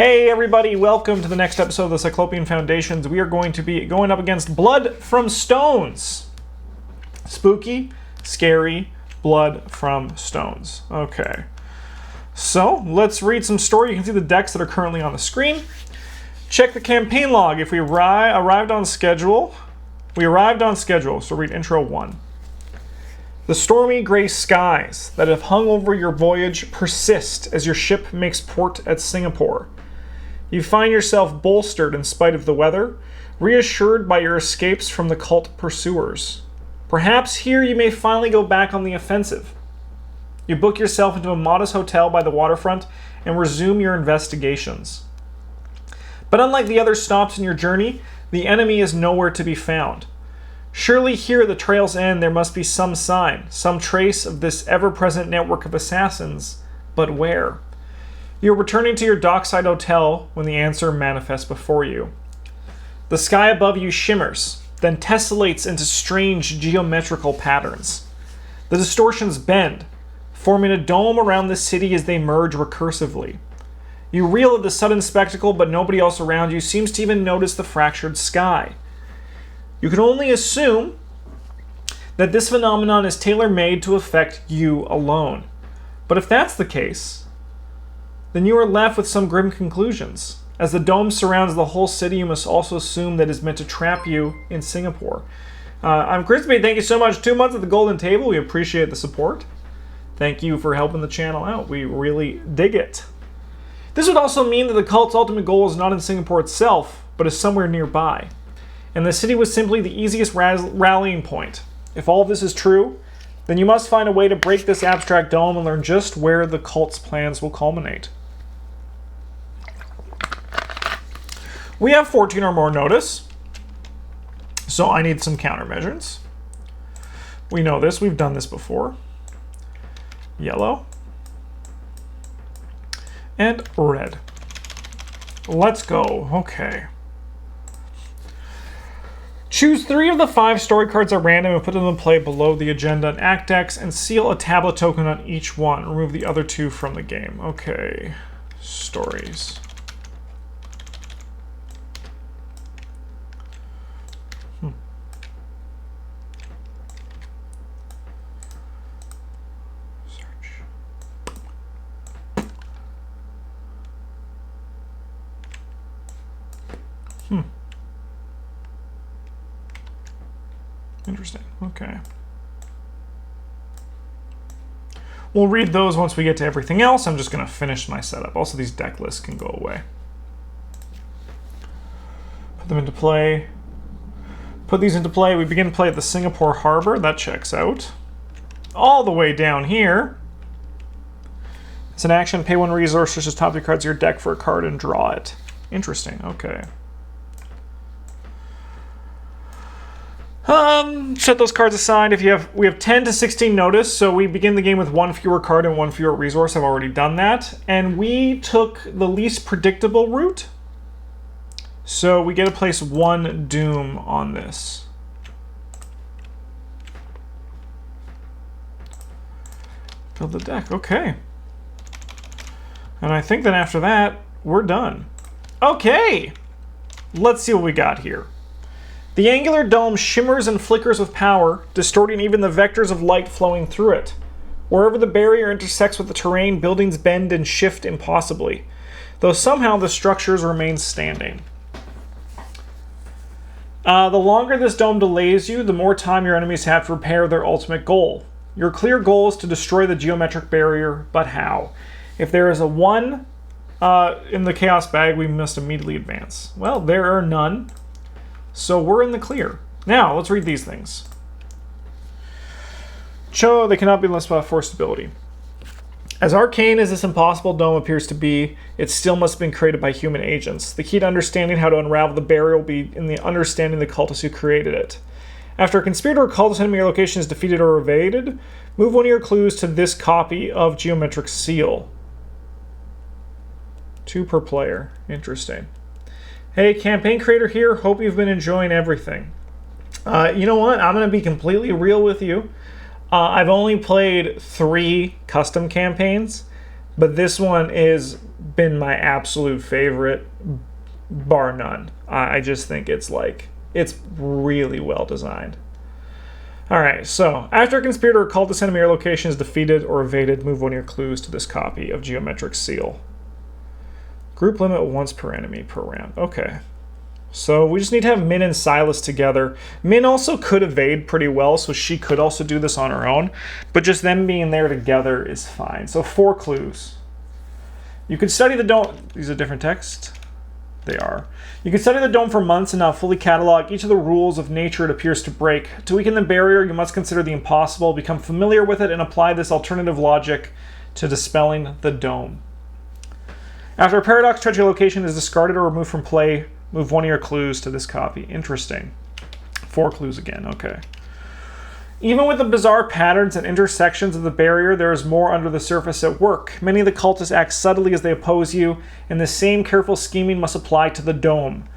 Hey everybody, welcome to the next episode of the Cyclopean Foundations. We are going to be going up against Blood from Stones. Spooky, scary, Blood from Stones. Okay. So, let's read some story. You can see the decks that are currently on the screen. Check the campaign log. If we arrived on schedule, so read intro 1. The stormy gray skies that have hung over your voyage persist as your ship makes port at Singapore. You find yourself bolstered in spite of the weather, reassured by your escapes from the cult pursuers. Perhaps here you may finally go back on the offensive. You book yourself into a modest hotel by the waterfront and resume your investigations. But unlike the other stops in your journey, the enemy is nowhere to be found. Surely here at the trail's end there must be some sign, some trace of this ever-present network of assassins, but where? You're returning to your dockside hotel when the answer manifests before you. The sky above you shimmers, then tessellates into strange geometrical patterns. The distortions bend, forming a dome around the city as they merge recursively. You reel at the sudden spectacle, but nobody else around you seems to even notice the fractured sky. You can only assume that this phenomenon is tailor-made to affect you alone. But if that's the case, then you are left with some grim conclusions. As the dome surrounds the whole city, you must also assume that it is meant to trap you in Singapore. I'm Crispy. Thank you so much. 2 months at the Golden Table. We appreciate the support. Thank you for helping the channel out. We really dig it. This would also mean that the cult's ultimate goal is not in Singapore itself, but is somewhere nearby. And the city was simply the easiest rallying point. If all of this is true, then you must find a way to break this abstract dome and learn just where the cult's plans will culminate. We have 14 or more notice, so I need some countermeasures. We know this, we've done this before. Yellow. And red. Let's go, okay. Choose 3 of the 5 story cards at random and put them in play below the agenda and act decks and seal a tablet token on each one. Remove the other 2 from the game. Okay, stories. Interesting. Okay. We'll read those once we get to everything else. I'm just going to finish my setup. Also, these deck lists can go away. Put them into play. Put these into play. We begin to play at the Singapore Harbor. That checks out. All the way down here. It's an action. Pay 1 resource, search the top 3 cards of your deck for a card and draw it. Interesting. Okay. Set those cards aside. We have 10 to 16 notice, so we begin the game with 1 fewer card and 1 fewer resource. I've already done that. And we took the least predictable route. So we get to place 1 doom on this. Build the deck, okay. And I think that after that, we're done. Okay! Let's see what we got here. The angular dome shimmers and flickers with power, distorting even the vectors of light flowing through it. Wherever the barrier intersects with the terrain, buildings bend and shift impossibly, though somehow the structures remain standing. The longer this dome delays you, the more time your enemies have to repair their ultimate goal. Your clear goal is to destroy the geometric barrier, but how? If there is a 1 in the chaos bag, we must immediately advance. Well, there are none. So we're in the clear. Now, let's read these things. Cho, they cannot be less by forced ability. As arcane as this impossible dome appears to be, it still must have been created by human agents. The key to understanding how to unravel the barrier will be in the understanding the cultists who created it. After a conspirator or cultist enemy your location is defeated or evaded, move 1 of your clues to this copy of Geometric Seal. 2 per player. Interesting. Hey, campaign creator here. Hope you've been enjoying everything. You know what? I'm going to be completely real with you. I've only played 3 custom campaigns, But this one has been my absolute favorite, bar none. I just think it's really well designed. All right, so after a conspirator or cultist enemy or location is defeated or evaded, move one of your clues to this copy of Geometric Seal. Group limit once per enemy per round. Okay. So we just need to have Minh and Silas together. Minh also could evade pretty well, so she could also do this on her own. But just them being there together is fine. So 4 clues. You could study the dome. These are different text? They are. You could study the dome for months and not fully catalog each of the rules of nature it appears to break. To weaken the barrier, you must consider the impossible, become familiar with it, and apply this alternative logic to dispelling the dome. After a paradox treachery location is discarded or removed from play, move one of your clues to this copy. Interesting. 4 clues again, okay. Even with the bizarre patterns and intersections of the barrier, there is more under the surface at work. Many of the cultists act subtly as they oppose you, and the same careful scheming must apply to the dome.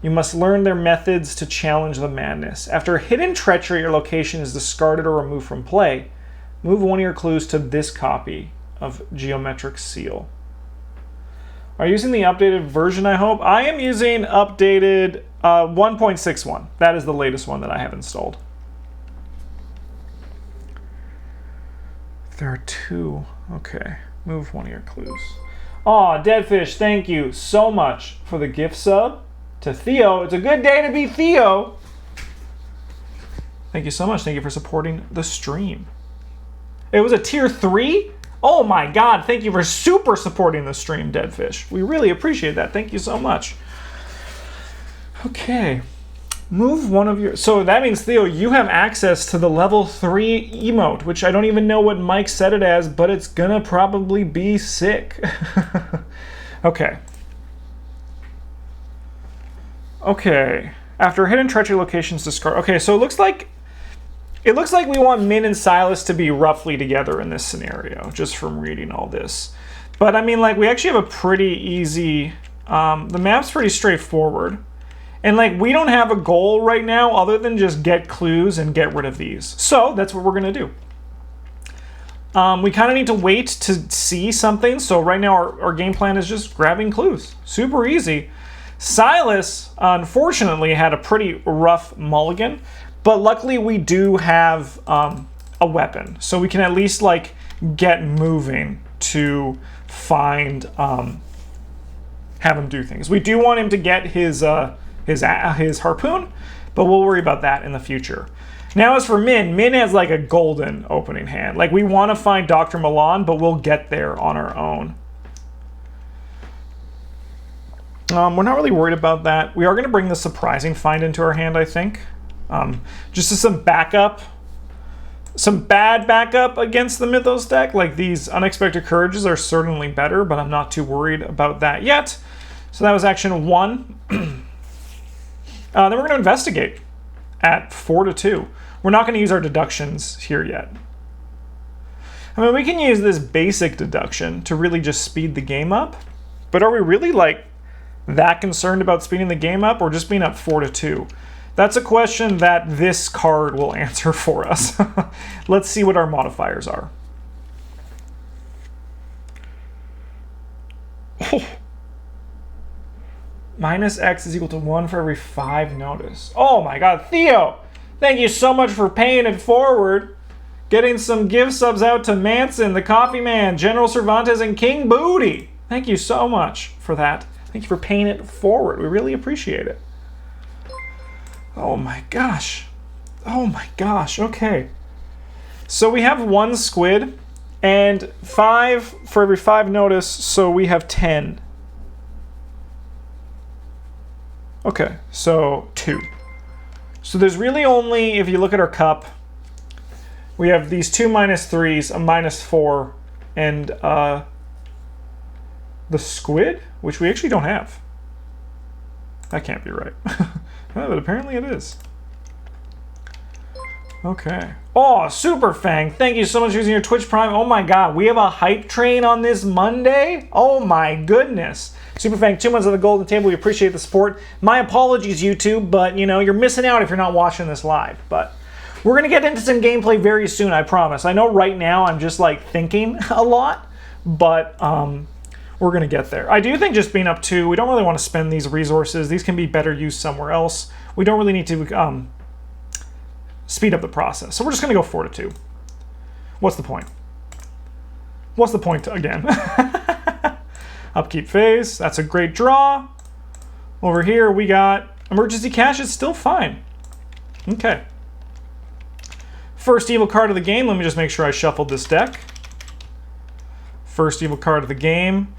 You must learn their methods to challenge the madness. After a hidden treachery or location is discarded or removed from play, move one of your clues to this copy of Geometric Seal. Are you using the updated version, I hope? I am using updated 1.61. That is the latest one that I have installed. There are 2. Okay. Move one of your clues. Aw, Deadfish, thank you so much for the gift sub to Theo. It's a good day to be Theo. Thank you so much. Thank you for supporting the stream. It was a tier 3? Oh my god, thank you for super supporting the stream, Deadfish. We really appreciate that. Thank you so much. Okay. Move one of your... So that means, Theo, you have access to the level 3 emote, which I don't even know what Mike set it as, but it's gonna probably be sick. Okay. Okay. After hidden treachery locations discard... Okay, so it looks like we want Minh and Silas to be roughly together in this scenario, just from reading all this. But I mean, like, we actually have a pretty easy... the map's pretty straightforward. And like, we don't have a goal right now other than just get clues and get rid of these. So that's what we're gonna do. We kind of need to wait to see something. So right now our game plan is just grabbing clues. Super easy. Silas, unfortunately, had a pretty rough mulligan, but luckily we do have a weapon. So we can at least like get moving to find, have him do things. We do want him to get his harpoon, but we'll worry about that in the future. Now as for Minh has like a golden opening hand. Like, we want to find Dr. Milan, but we'll get there on our own. We're not really worried about that. We are going to bring the surprising find into our hand, I think. Just as some backup. Some bad backup against the Mythos deck. Like, these Unexpected Courages are certainly better, but I'm not too worried about that yet. So that was action 1. Then we're going to investigate at 4-2. We're not going to use our deductions here yet. I mean, we can use this basic deduction to really just speed the game up. But are we really like that concerned about speeding the game up, or just being up 4-2? That's a question that this card will answer for us. Let's see what our modifiers are. Oh. Minus X is equal to 1 for every 5 notice. Oh my god, Theo! Thank you so much for paying it forward. Getting some gift subs out to Manson, the Coffee Man, General Cervantes, and King Booty. Thank you so much for that. Thank you for paying it forward. We really appreciate it. Oh my gosh. Oh my gosh, okay. So we have 1 squid, and 5 for every 5 notice, so we have 10. Okay, so 2. So there's really only, if you look at our cup, we have these 2 -3s, a -4, and the squid, which we actually don't have. That can't be right. But apparently it is. Okay. Oh, Super Fang, thank you so much for using your Twitch Prime. Oh my god, we have a hype train on this Monday? Oh my goodness. Super Fang, 2 months on the golden table. We appreciate the support. My apologies, YouTube, but you know, you're missing out if you're not watching this live. But we're gonna get into some gameplay very soon, I promise. I know right now I'm just like thinking a lot, but we're going to get there. I do think just being up 2, we don't really want to spend these resources. These can be better used somewhere else. We don't really need to speed up the process. So we're just going to go 4 to 2. What's the point? What's the point again? Upkeep phase. That's a great draw. Over here we got emergency cash. It's still fine. Okay. First evil card of the game. Let me just make sure I shuffled this deck. First evil card of the game.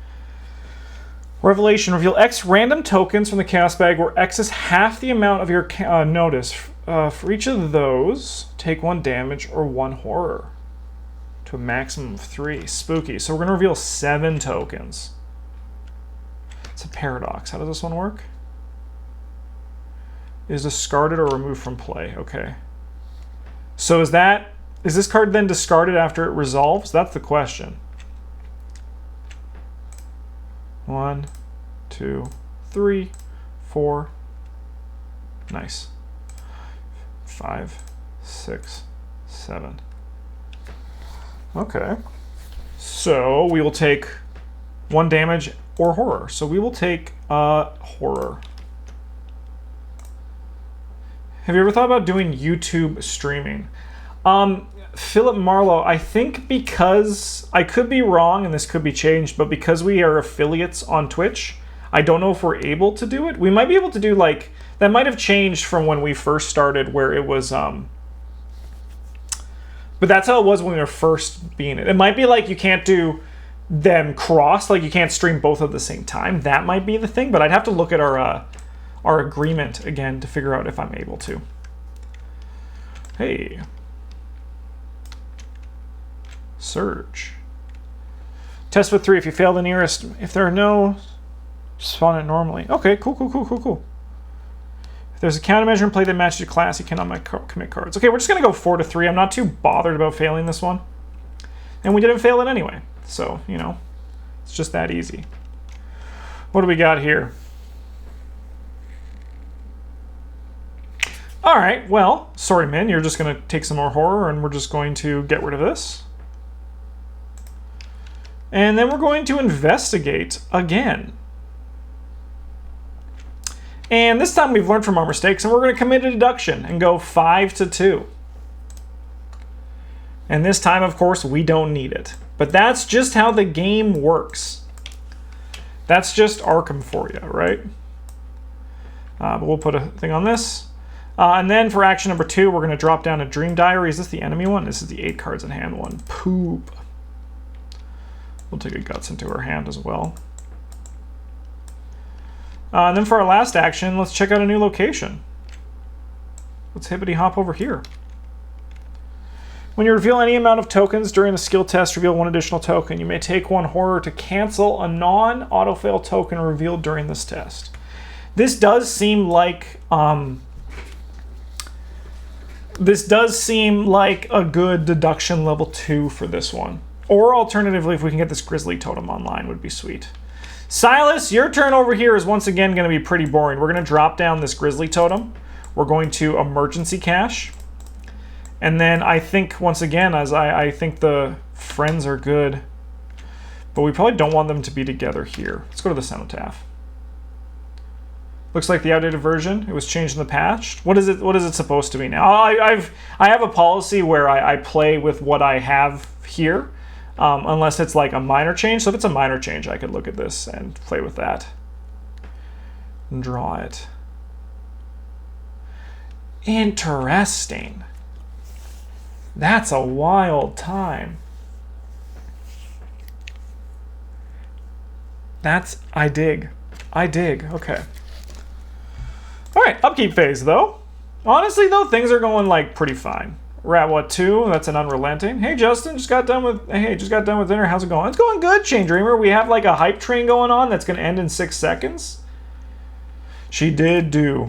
Revelation. Reveal X random tokens from the Chaos Bag where X is half the amount of your notice. For each of those, take 1 damage or 1 horror. To a maximum of 3. Spooky. So we're going to reveal 7 tokens. It's a paradox. How does this one work? Is discarded or removed from play. Okay. So is this card then discarded after it resolves? That's the question. 1, 2, 3, 4. Nice. 5, 6, 7. Okay. So we will take 1 damage or horror. So we will take horror. Have you ever thought about doing YouTube streaming? Philip Marlowe, I think because, I could be wrong and this could be changed, but because we are affiliates on Twitch, I don't know if we're able to do it. We might be able to do like, that might have changed from when we first started where it was, but that's how it was when we were first being it. It might be like you can't do them cross, like you can't stream both at the same time. That might be the thing, but I'd have to look at our agreement again to figure out if I'm able to. Hey. Surge. Test with 3. If you fail the nearest, if there are no, spawn it normally. Okay, cool. If there's a countermeasure in play that matches your class, you cannot commit cards. Okay, we're just going to go 4 to 3. I'm not too bothered about failing this one. And we didn't fail it anyway. So, you know, it's just that easy. What do we got here? All right, well, sorry, Minh, you're just going to take some more horror and we're just going to get rid of this. And then we're going to investigate again. And this time we've learned from our mistakes and we're going to commit a deduction and go 5 to 2. And this time, of course, we don't need it. But that's just how the game works. That's just Arkham for you, right? But we'll put a thing on this. And then for action number 2, we're going to drop down a Dream Diary. Is this the enemy one? This is the 8 cards in hand one. Poop. We'll take a Guts into our hand as well. And then for our last action, let's check out a new location. Let's hippity hop over here. When you reveal any amount of tokens during the skill test, reveal 1 additional token. You may take 1 horror to cancel a non-auto-fail token revealed during this test. This does seem like a good deduction level 2 for this one. Or alternatively, if we can get this Grizzly Totem online, would be sweet. Silas, your turn over here is once again going to be pretty boring. We're going to drop down this Grizzly Totem. We're going to Emergency Cash. And then I think, once again, as I think the friends are good. But we probably don't want them to be together here. Let's go to the Cenotaph. Looks like the outdated version. It was changed in the patch. What is it supposed to be now? I have a policy where I play with what I have here. Unless it's like a minor change. So if it's a minor change, I could look at this and play with that. And draw it. Interesting. That's a wild time. I dig. Okay. All right, upkeep phase though. Honestly though, things are going like pretty fine. We're at what, 2? That's an unrelenting. Hey Justin, just got done with dinner. How's it going? It's going good, Chain Dreamer. We have like a hype train going on that's gonna end in 6 seconds. She did do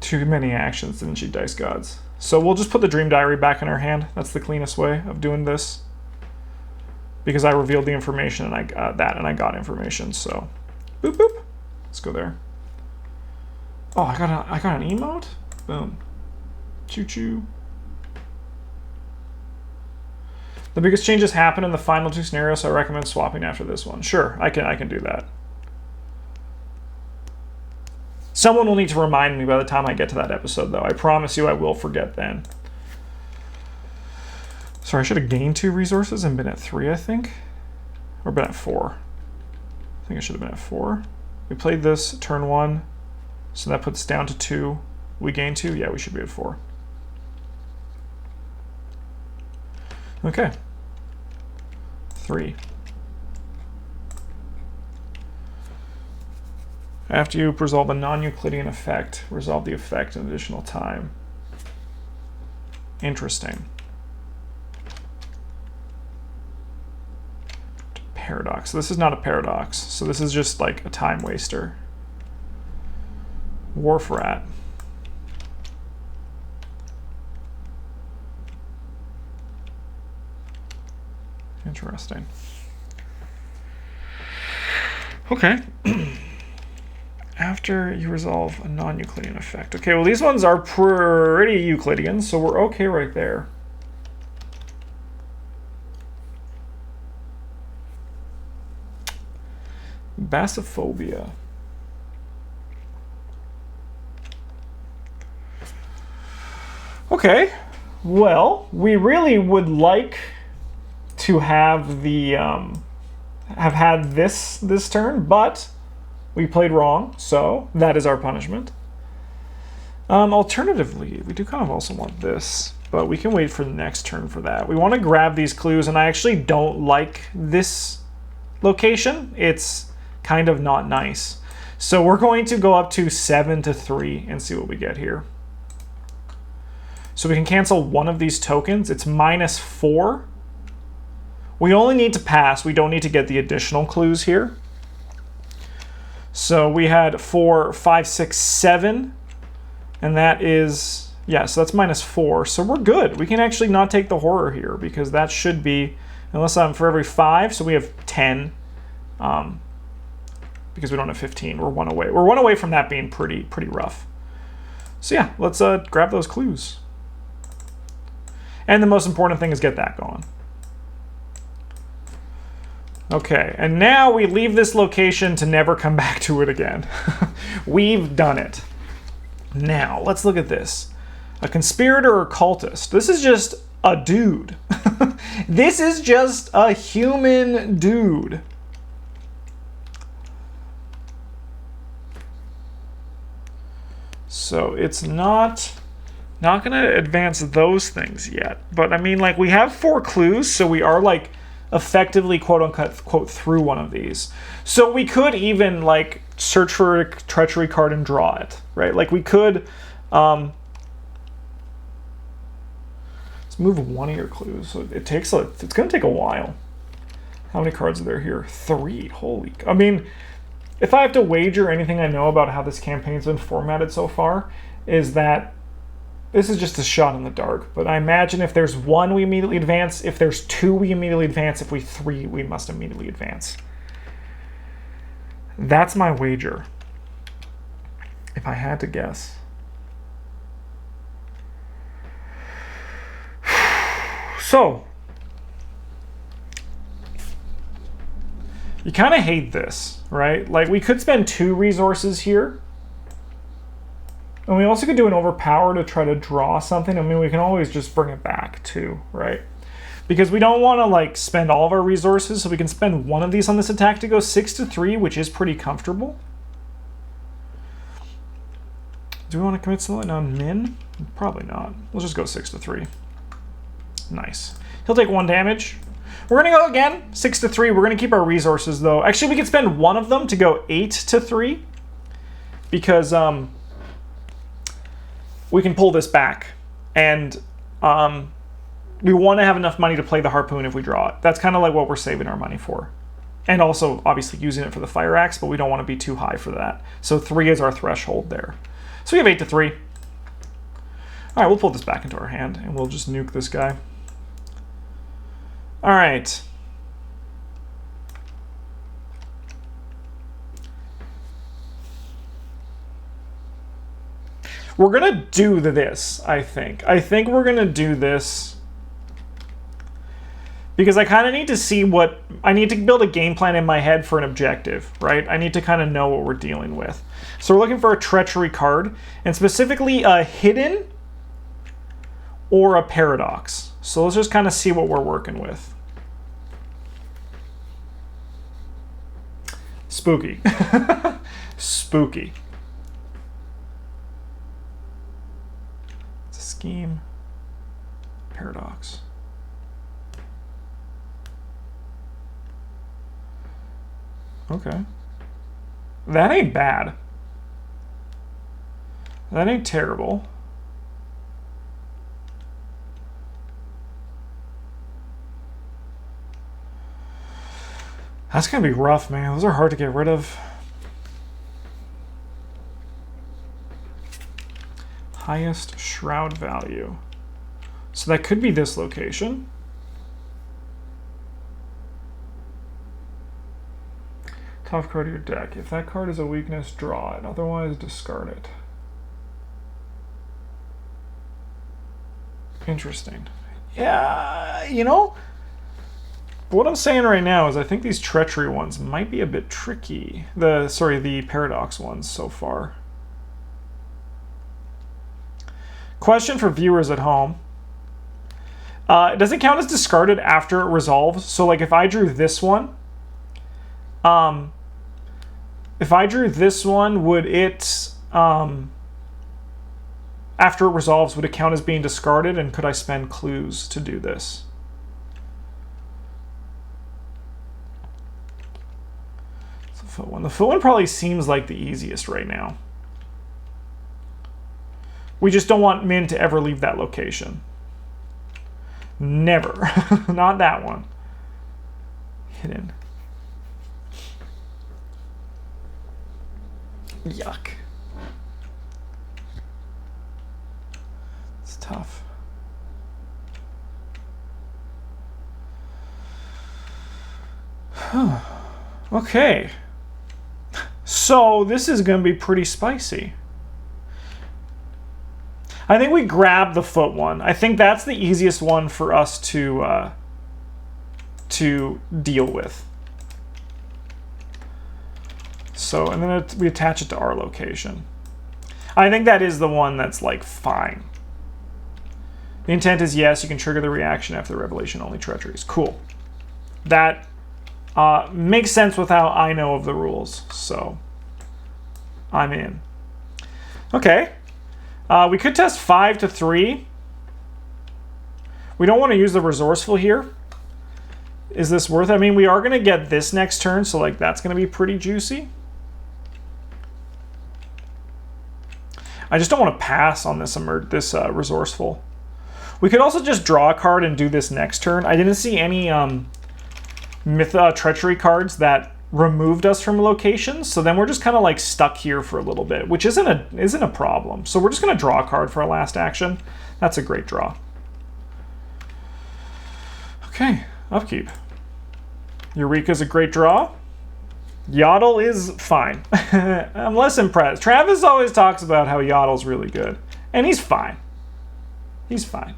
too many actions, didn't she, Dice Gods? So we'll just put the Dream Diary back in her hand. That's the cleanest way of doing this. Because I revealed the information and I got information, so boop boop. Let's go there. Oh, I got an emote? Boom. Choo choo. The biggest changes happen in the final 2 scenarios, so I recommend swapping after this one. Sure, I can do that. Someone will need to remind me by the time I get to that episode, though. I promise you I will forget then. Sorry, I should have gained 2 resources and been at 3, I think. Or been at 4. I think I should have been at 4. We played this turn 1, so that puts us down to 2. We gained 2? Yeah, we should be at 4. Okay. 3. After you resolve a non-Euclidean effect, resolve the effect in additional time. Interesting. Paradox. So this is not a paradox. So this is just like a time waster. Wharf rat. Interesting. Okay. After you resolve a non-Euclidean effect. Okay, well these ones are pretty Euclidean, so we're okay right there. Basophobia. Okay, well, we really would like to have the have had this turn, but we played wrong, so that is our punishment. Alternatively, we do kind of also want this, but we can wait for the next turn for that. We want to grab these clues, and I actually don't like this location. It's kind of not nice. So we're going to go up to 7 to 3 and see what we get here. So we can cancel one of these tokens. It's -4. We only need to pass. We don't need to get the additional clues here. So we had 4, 5, 6, 7. And that is, yeah, so that's -4. So we're good. We can actually not take the horror here because that should be, unless I'm for every 5, so we have 10. Because we don't have 15. We're 1 away. We're 1 away from that being pretty rough. So yeah, let's grab those clues. And the most important thing is get that going. Okay, and now we leave this location to never come back to it again. We've done it. Now, let's look at this. A conspirator or cultist. This is just a dude. This is just a human dude. So it's not going to advance those things yet. But I mean, like, we have 4 clues, so we are like effectively quote through one of these. So we could even like search for a treachery card and draw it, right? Like we could let's move one of your clues. So it's going to take a while. How many cards are there here? 3. Holy, I mean, if I have to wager anything I know about how this campaign's been formatted so far, is that this is just a shot in the dark. But I imagine if there's 1, we immediately advance. If there's 2, we immediately advance. If we 3, we must immediately advance. That's my wager, if I had to guess. So, you kind of hate this, right? Like, we could spend 2 resources here. And we also could do an overpower to try to draw something. I mean, we can always just bring it back too, right? Because we don't want to like spend all of our resources, so we can spend 1 of these on this attack to go 6 to 3, which is pretty comfortable. Do we want to commit something on Minh? Probably not. We'll just go 6 to 3. Nice. He'll take 1 damage. We're going to go again, 6 to 3. We're going to keep our resources though. Actually, we could spend 1 of them to go 8 to 3. Because we can pull this back. And we want to have enough money to play the harpoon if we draw it. That's kind of like what we're saving our money for. And also, obviously, using it for the fire axe, but we don't want to be too high for that. So 3 is our threshold there. So we have 8 to 3. All right, we'll pull this back into our hand, and we'll just nuke this guy. All right. We're going to do this, I think. I think we're going to do this Because I kind of need to see what... I need to build a game plan in my head for an objective, right? I need to kind of know what we're dealing with. So we're looking for a treachery card, and specifically a hidden or a paradox. So let's just kind of see what we're working with. Spooky. Spooky. It's a scheme. Paradox. Okay. That ain't bad. That ain't terrible. That's gonna be rough, man. Those are hard to get rid of. Highest shroud value. So that could be this location. Top card of your deck. If that card is a weakness, draw it. Otherwise, discard it. Interesting. Yeah, you know, what I'm saying right now is I think these treachery ones might be a bit tricky. The paradox ones so far. Question for viewers at home. Does it count as discarded after it resolves? So like if I drew this one, would it, after it resolves, would it count as being discarded? And could I spend clues to do this? So the foot one. The foot one probably seems like the easiest right now. We just don't want Minh to ever leave that location. Never. Not that one. Hidden. Yuck. It's tough. Okay. So this is going to be pretty spicy. I think we grab the foot one. I think that's the easiest one for us to deal with. So, and then we attach it to our location. I think that is the one that's like fine. The intent is yes, you can trigger the reaction after the revelation, only treacheries. Cool. That makes sense with how I know of the rules, so I'm in. Okay. We could test 5 to 3. We don't want to use the resourceful here. Is this worth it? I mean, we are going to get this next turn, so like that's going to be pretty juicy. I just don't want to pass on this resourceful. We could also just draw a card and do this next turn. I didn't see any treachery cards that removed us from locations, so then we're just kind of like stuck here for a little bit, which isn't a problem. So we're just going to draw a card for our last action. That's a great draw. Okay, upkeep. Eureka's a great draw. Yodel is fine. I'm less impressed. Travis always talks about how Yodel's really good, and he's fine. He's fine.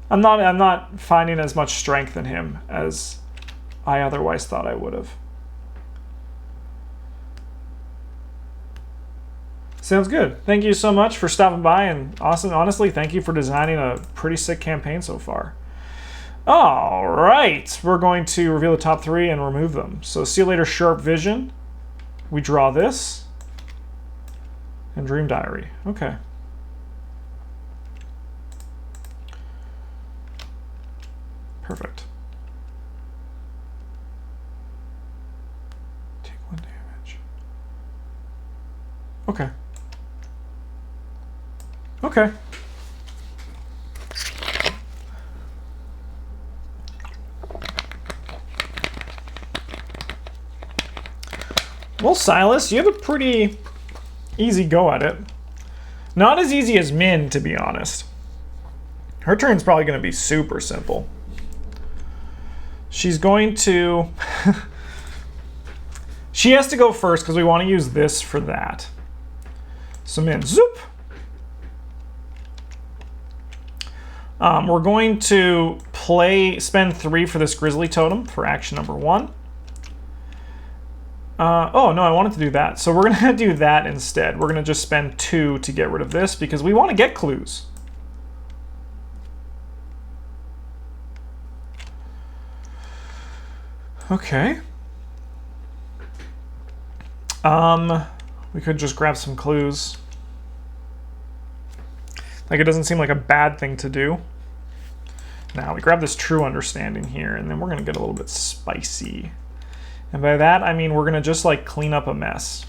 I'm not finding as much strength in him as I otherwise thought I would have. Sounds good. Thank you so much for stopping by, and Austin, honestly, thank you for designing a pretty sick campaign so far. All right, we're going to reveal the top 3 and remove them. So see you later, Sharp Vision. We draw this. And Dream Diary. Okay. Perfect. Take 1 damage. Okay. Okay. Well, Silas, you have a pretty easy go at it. Not as easy as Minh, to be honest. Her turn's probably going to be super simple. She's going to... she has to go first because we want to use this for that. So Minh, zoop! We're going to spend 3 for this grizzly totem for action number 1. Oh, no, I wanted to do that. So we're going to do that instead. We're going to just spend 2 to get rid of this because we want to get clues. Okay. We could just grab some clues. Like, it doesn't seem like a bad thing to do. Now, we grab this true understanding here, and then we're going to get a little bit spicy. And by that, I mean we're going to just, like, clean up a mess.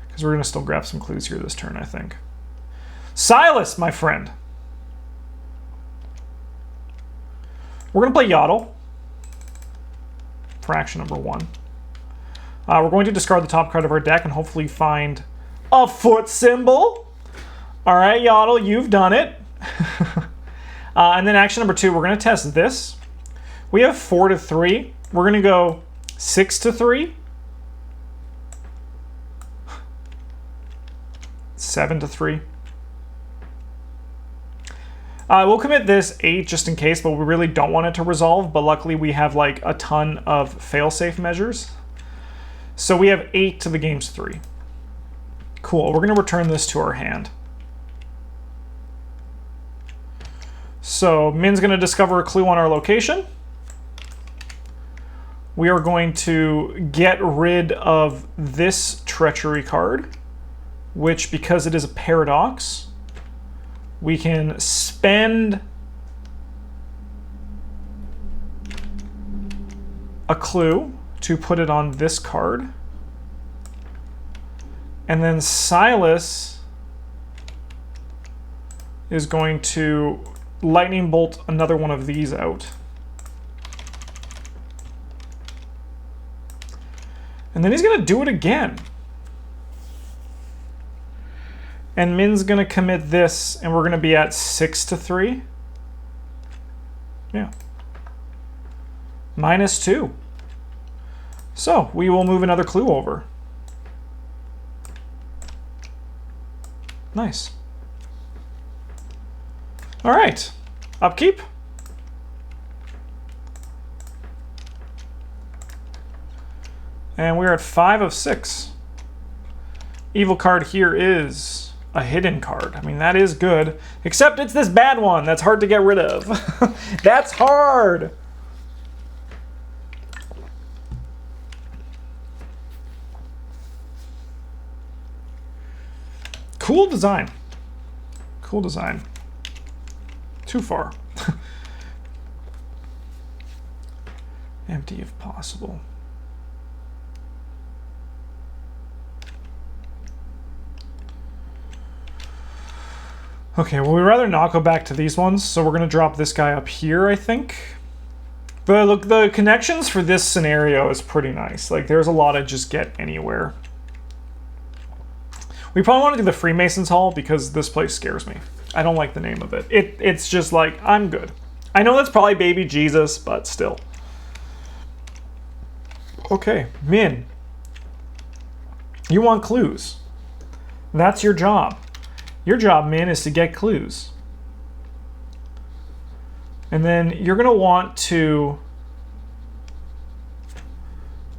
Because we're going to still grab some clues here this turn, I think. Silas, my friend! We're going to play Yodel for action number 1. We're going to discard the top card of our deck and hopefully find a foot symbol. All right, Yodel, you've done it. And then action number 2, we're going to test this. We have 4 to 3. We're going to go 6 to 3. 7 to 3. We'll commit this 8 just in case, but we really don't want it to resolve. But luckily we have like a ton of fail-safe measures. So we have 8 to the game's 3. Cool, we're going to return this to our hand. So Min's going to discover a clue on our location. We are going to get rid of this treachery card, which, because it is a paradox, we can spend a clue to put it on this card. And then Silas is going to lightning bolt another one of these out. And then he's going to do it again. And Min's going to commit this, and we're going to be at 6 to 3. Yeah. -2. So we will move another clue over. Nice. All right. Upkeep. And we're at 5 of 6. Evil card here is a hidden card. I mean, that is good. Except it's this bad one that's hard to get rid of. That's hard! Cool design. Cool design. Too far. Empty if possible. Okay, well, we'd rather not go back to these ones, so we're going to drop this guy up here, I think. But look, the connections for this scenario is pretty nice. Like, there's a lot of just get anywhere. We probably want to do the Freemasons Hall because this place scares me. I don't like the name of it. It's just like, I'm good. I know that's probably baby Jesus, but still. Okay, Min. You want clues. That's your job. Your job, Min, is to get clues. And then you're going to want to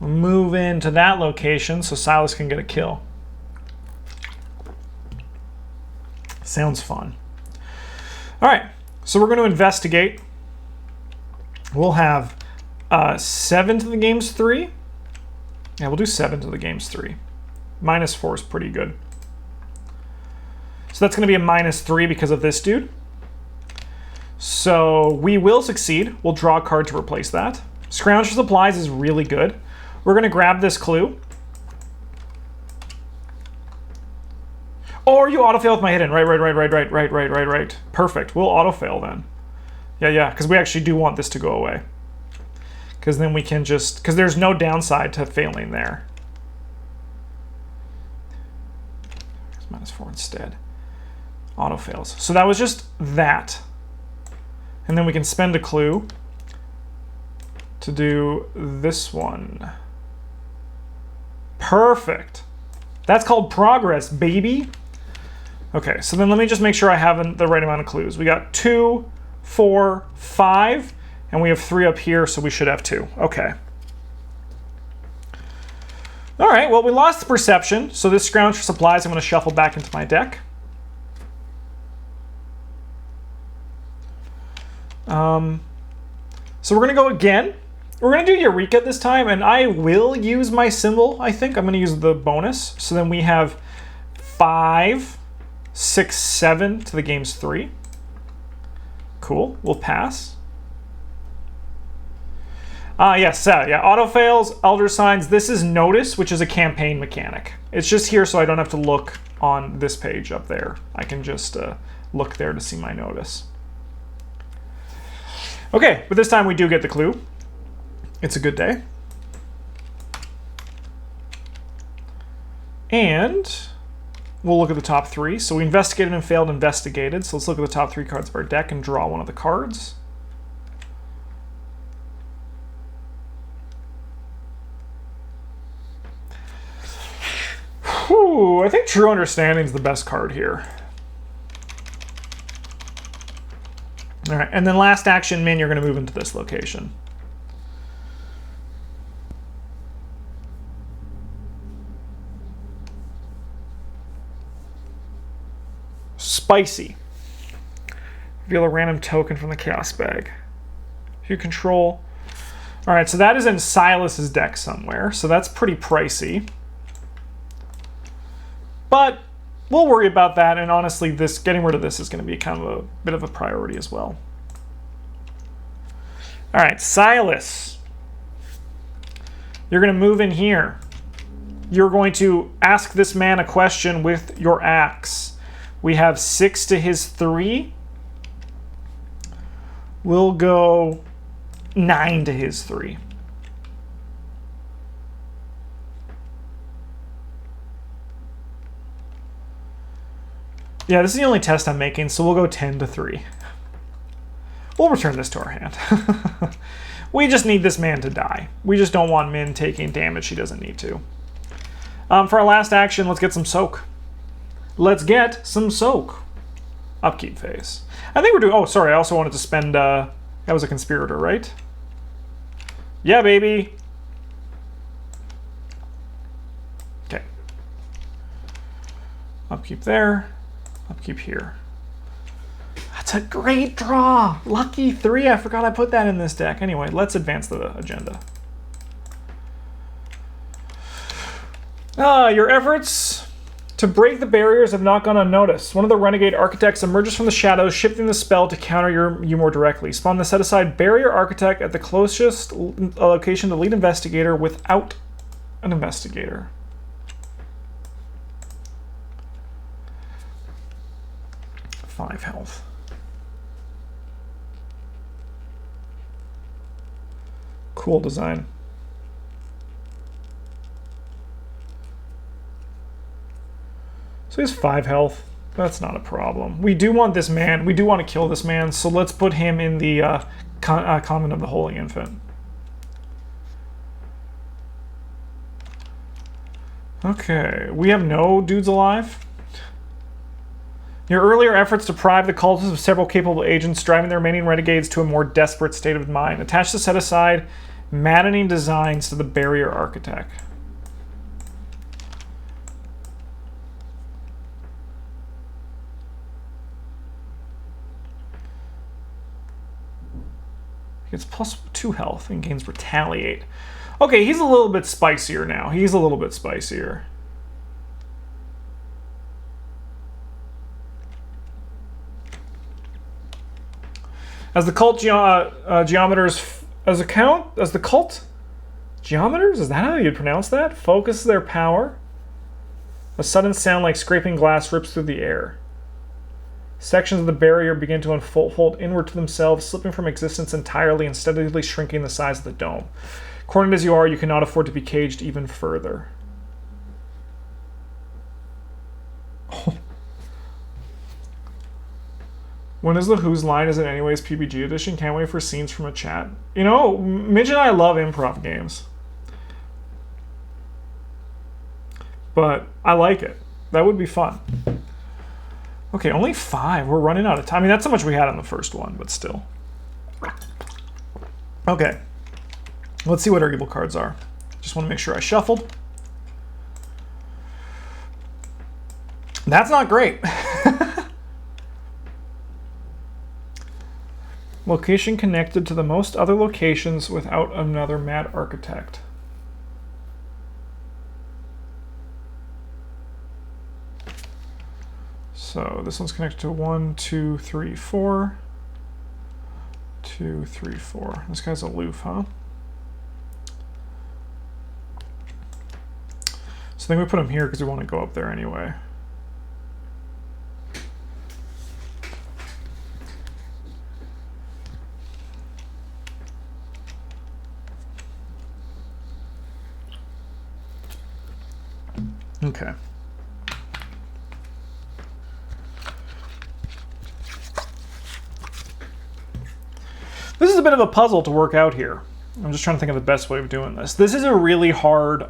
move into that location so Silas can get a kill. Sounds fun. All right, so we're going to investigate. We'll have 7 to the game's 3. Yeah, we'll do 7 to the game's 3. -4 is pretty good. So that's going to be a -3 because of this dude. So we will succeed. We'll draw a card to replace that. Scrounge for supplies is really good. We're going to grab this clue. Or you autofail with my hidden. Right. Perfect. We'll autofail then. Yeah, because we actually do want this to go away. Because then we can just... Because there's no downside to failing there. -4 instead. Autofails. So that was just that. And then we can spend a clue to do this one. Perfect. That's called progress, baby. Okay, so then let me just make sure I have the right amount of clues. We got 2, 4, 5, and we have 3 up here, so we should have 2. Okay. All right, well, we lost the perception, so this scrounge for supplies I'm going to shuffle back into my deck. So we're going to go again. We're going to do Eureka this time, and I will use my symbol, I think. I'm going to use the bonus. So then we have 5, 6, 7 to the game's 3. Cool, we'll pass. Yes, yeah, auto fails, elder signs. This is notice, which is a campaign mechanic. It's just here so I don't have to look on this page up there. I can just look there to see my notice. Okay, but this time we do get the clue. It's a good day. And we'll look at the top 3. So we investigated and failed investigated. So let's look at the top 3 cards of our deck and draw one of the cards. Whew, I think True Understanding is the best card here. All right, and then last action, Minh, you're going to move into this location. Spicy. Reveal a random token from the Chaos Bag. If you control... All right, so that is in Silas's deck somewhere, so that's pretty pricey. But we'll worry about that, and honestly, getting rid of this is going to be kind of a bit of a priority as well. All right, Silas. You're going to move in here. You're going to ask this man a question with your axe. We have 6 to his 3. We'll go 9 to his 3. Yeah, this is the only test I'm making, so we'll go 10 to 3. We'll return this to our hand. We just need this man to die. We just don't want Minh taking damage he doesn't need to. For our last action, let's get some soak. Let's get some soak. Upkeep phase. I think we're doing... Oh, sorry, I also wanted to spend... that was a conspirator, right? Yeah, baby. Okay. Upkeep there. Upkeep here. That's a great draw. Lucky 3. I forgot I put that in this deck. Anyway, let's advance the agenda. Your efforts to break the barriers have not gone unnoticed. One of the renegade architects emerges from the shadows, shifting the spell to counter you more directly. Spawn the set-aside barrier architect at the closest location to lead investigator without an investigator. Five health. Cool design. So he has 5 health. That's not a problem. We do want this man. We do want to kill this man, so let's put him in the Convent of the Holy Infant. Okay, we have no dudes alive. Your earlier efforts deprived the cultists of several capable agents, driving the remaining renegades to a more desperate state of mind. Attach the set-aside maddening designs to the barrier architect. He gets +2 health and gains retaliate. Okay, he's a little bit spicier now. He's a little bit spicier. As the cult geometers, as the cult geometers, is that how you'd pronounce that? Focus their power. A sudden sound like scraping glass rips through the air. Sections of the barrier begin to unfold inward to themselves, slipping from existence entirely and steadily shrinking the size of the dome. Cornered as you are, you cannot afford to be caged even further. When is the Who's Line Is It Anyways PBG edition? Can't wait for scenes from a chat. You know, Midge and I love improv games. But I like it. That would be fun. Okay, only 5. We're running out of time. I mean, that's how much we had on the first one, but still. Okay. Let's see what our evil cards are. Just want to make sure I shuffled. That's not great. Location connected to the most other locations without another mad architect. So this one's connected to 1, 2, 3, 4. 2, 3, 4. This guy's aloof, huh? So I think we put him here because we want to go up there anyway. Okay. This is a bit of a puzzle to work out here. I'm just trying to think of the best way of doing this. This is a really hard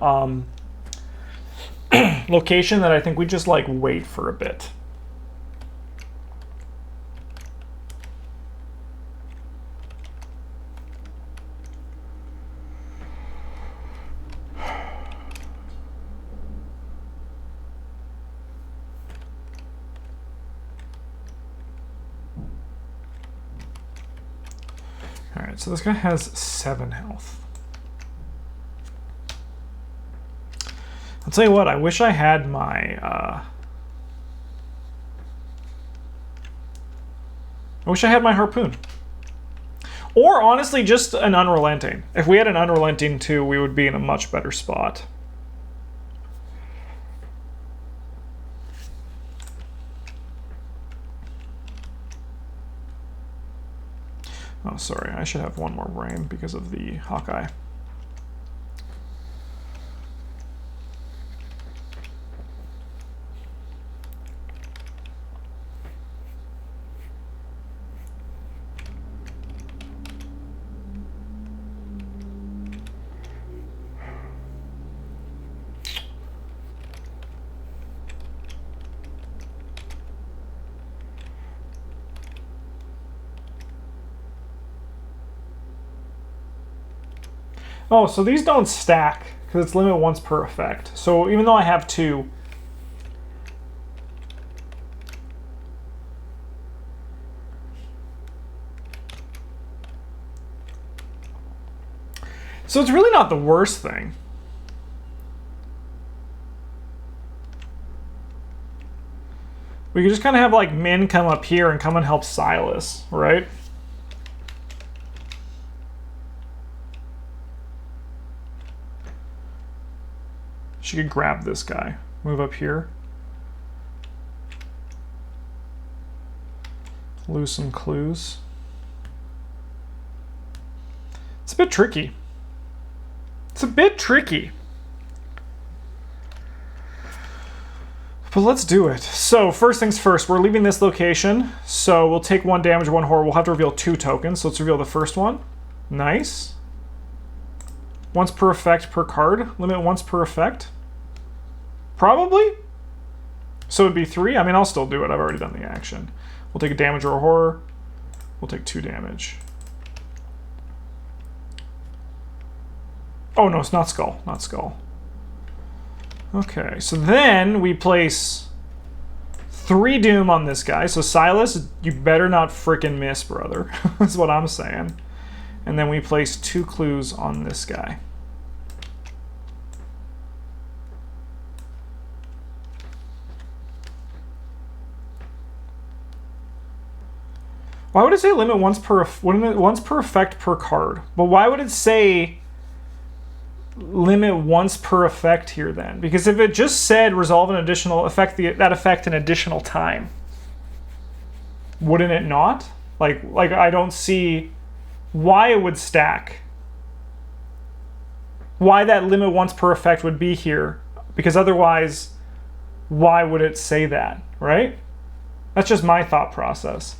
location that I think we just like wait for a bit. Alright, so this guy has 7 health. I'll tell you what, I wish I had my... I wish I had my harpoon. Or, honestly, just an unrelenting. If we had an unrelenting too, we would be in a much better spot. Oh, sorry, I should have one more brain because of the Hawkeye. Oh, so these don't stack, because it's limit once per effect. So even though I have 2... So it's really not the worst thing. We could just kind of have, like, Minh come up here and come and help Silas, right? She could grab this guy, move up here, lose some clues. It's a bit tricky. It's a bit tricky. But let's do it. So first things first, we're leaving this location. So we'll take 1 damage, 1 horror. We'll have to reveal 2 tokens. So let's reveal the first one. Nice. Once per effect per card. Limit once per effect. Probably. So it'd be 3. I mean, I'll still do it. I've already done the action. We'll take a damage or a horror. We'll take 2 damage. Oh, no, it's not skull. Not skull. Okay, so then we place 3 doom on this guy. So Silas, you better not frickin' miss, brother. That's what I'm saying. And then we place 2 clues on this guy. Why would it say limit once per effect per card? But why would it say limit once per effect here then? Because if it just said resolve an additional effect, that effect an additional time, wouldn't it not? Like I don't see why it would stack. Why that limit once per effect would be here? Because otherwise, why would it say that, right? That's just my thought process.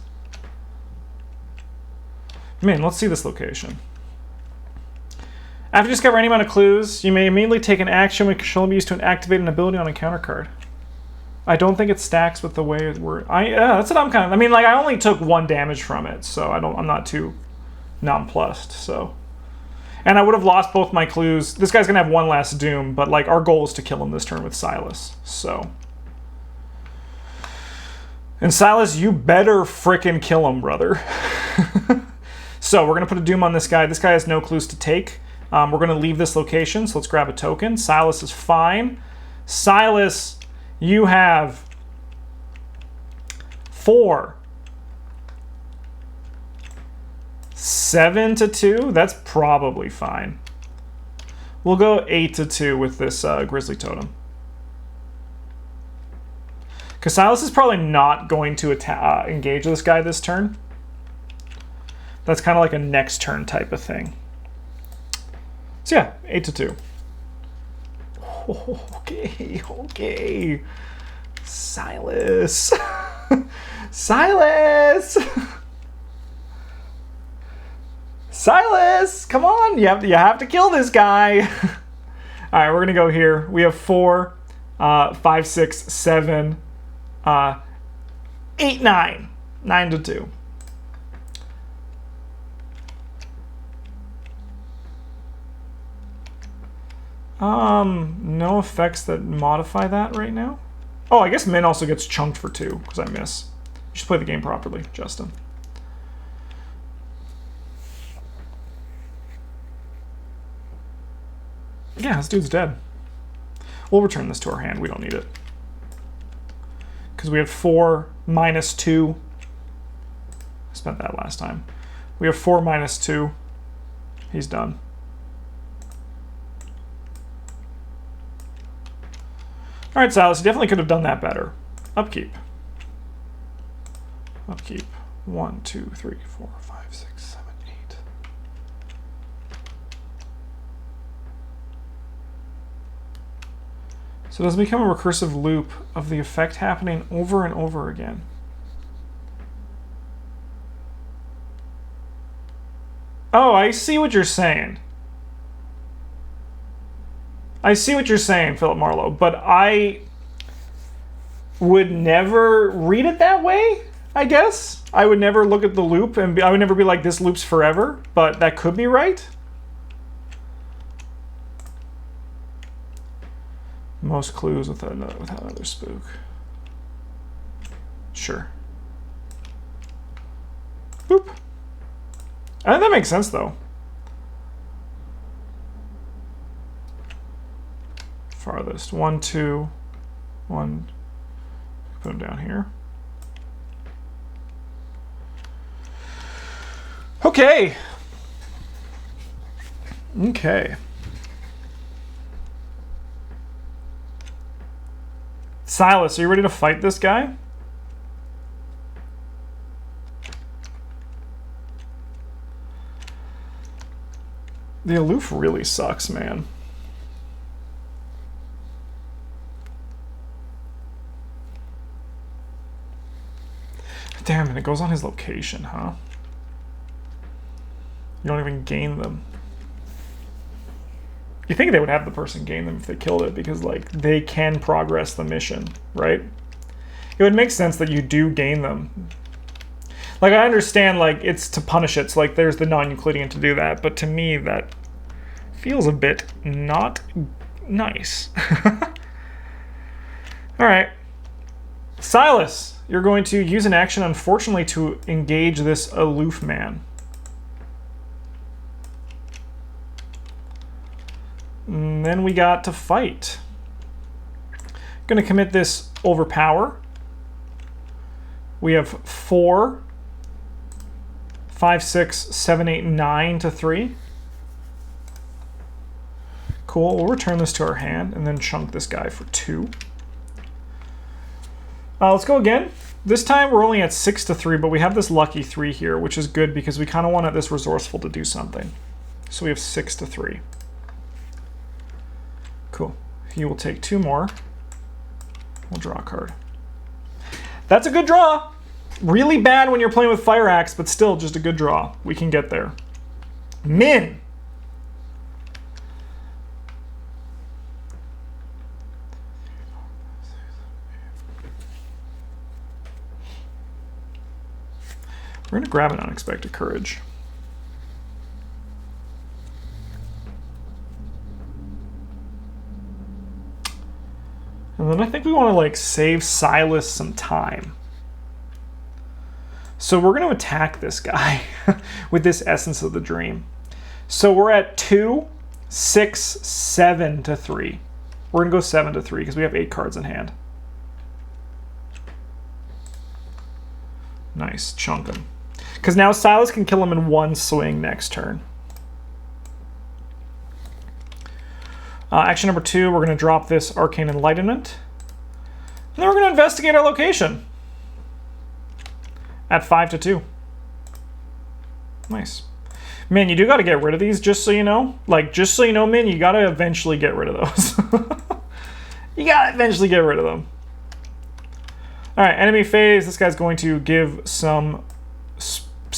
Man, let's see this location. After you discover any amount of clues, you may immediately take an action which can only be used to activate an ability on a counter card. I don't think it stacks with the way we're... Yeah, that's what I'm kind of... I mean, like, I only took 1 damage from it, so I'm not too nonplussed, so... And I would have lost both my clues. This guy's going to have 1 last doom, but, like, our goal is to kill him this turn with Silas, so... And Silas, you better frickin' kill him, brother. So, we're going to put a doom on this guy. This guy has no clues to take. We're going to leave this location, so let's grab a token. Silas is fine. Silas, you have 4. 7 to 2? That's probably fine. We'll go 8 to 2 with this Grizzly Totem. Because Silas is probably not going to engage this guy this turn. That's kind of like a next turn type of thing. So yeah, 8 to 2. Okay, okay. Silas. Silas! Silas! Come on, you have to kill this guy. All right, we're gonna go here. We have 4, 5, 6, 7, 8, 9. 9 to 2. No effects that modify that right now. Oh, I guess Minh also gets chunked for 2 because I miss. You should play the game properly, Justin. Yeah, this dude's dead. We'll return this to our hand. We don't need it. Because we have 4 minus 2. I spent that last time. We have 4 minus 2. He's done. All right, Silas, you definitely could have done that better. Upkeep. Upkeep. 1, 2, 3, 4, 5, 6, 7, 8. So does it become a recursive loop of the effect happening over and over again? Oh, I see what you're saying. I see what you're saying, Philip Marlowe, but I would never read it that way, I guess. I would never look at the loop, and I would never be like, this loop's forever, but that could be right. Most clues without another spook. Sure. Boop. I think that makes sense, though. Farthest. 1, 2, 1. Put them down here. Okay. Okay. Silas, are you ready to fight this guy? The aloof really sucks, man. Damn it, it goes on his location, huh? You don't even gain them. You think they would have the person gain them if they killed it, because, like, they can progress the mission, right? It would make sense that you do gain them. Like, I understand, like, it's to punish it, so, like, there's the non-Euclidean to do that, but to me, that feels a bit not nice. Alright. Silas! You're going to use an action, unfortunately, to engage this aloof man. And then we got to fight. Going to commit this overpower. We have 4, 5, 6, 7, 8, 9 to 3. Cool. We'll return this to our hand and then chunk this guy for 2. Let's go again. This time we're only at 6 to 3, but we have this lucky 3 here, which is good because we kind of wanted this resourceful to do something. So we have 6 to 3. Cool. He will take 2 more. We'll draw a card. That's a good draw. Really bad when you're playing with Fire Axe, but still just a good draw. We can get there. Minh! We're gonna grab an Unexpected Courage. And then I think we want to like save Silas some time. So we're going to attack this guy with this Essence of the Dream. So we're at 2, 6, 7 to 3. We're going to go 7 to 3 because we have 8 cards in hand. Nice, chunk him. Because now Silas can kill him in one swing next turn. Action number 2, we're going to drop this Arcane Enlightenment. And then we're going to investigate our location. At 5 to 2. Nice. Man, you do got to get rid of these, just so you know. Like, just so you know, Min, you got to eventually get rid of those. You got to eventually get rid of them. All right, enemy phase. This guy's going to give some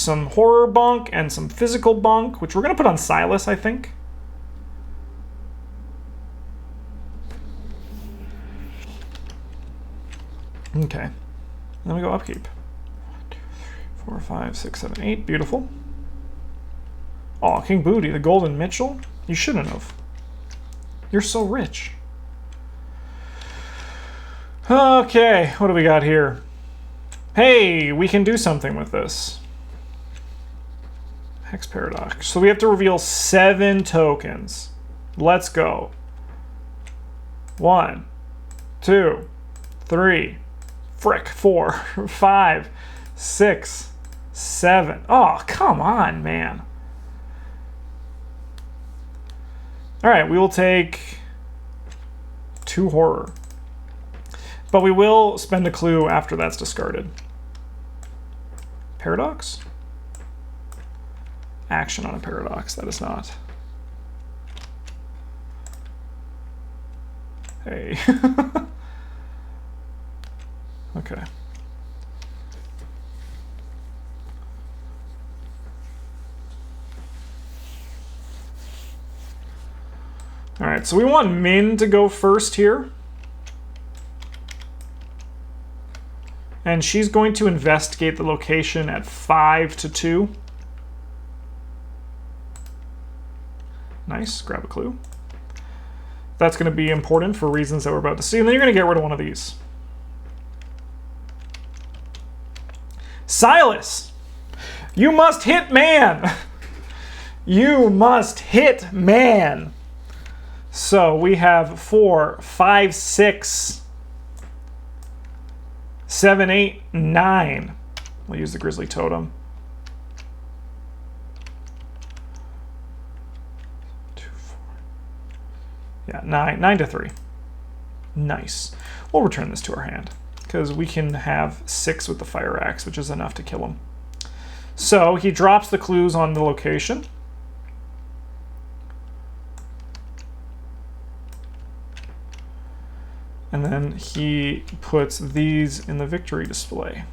horror bunk and some physical bunk, which we're going to put on Silas, I think. Okay. And then we go upkeep. 4, 5, 6, 7, 8. Beautiful. Oh, King Booty, the Golden Mitchell? You shouldn't have. You're so rich. Okay, what do we got here? Hey, we can do something with this. Hex Paradox. So we have to reveal 7 tokens. Let's go. 1, 2, 3, frick, 4, 5, 6, 7. Oh, come on, man. All right, we will take 2 horror. But we will spend a clue after that's discarded. Paradox? Action on a paradox, that is not. Hey. Okay. All right, so we want Min to go first here. And she's going to investigate the location at 5 to 2. Nice, grab a clue. That's going to be important for reasons that we're about to see. And then you're going to get rid of one of these. Silas, you must hit man. You must hit man. So we have 4, 5, 6, 7, 8, 9. We'll use the Grizzly Totem. 2, 4. Yeah, 9 to 3. Nice. We'll return this to our hand because we can have 6 with the Fire Axe, which is enough to kill him. So he drops the clues on the location. And then he puts these in the victory display.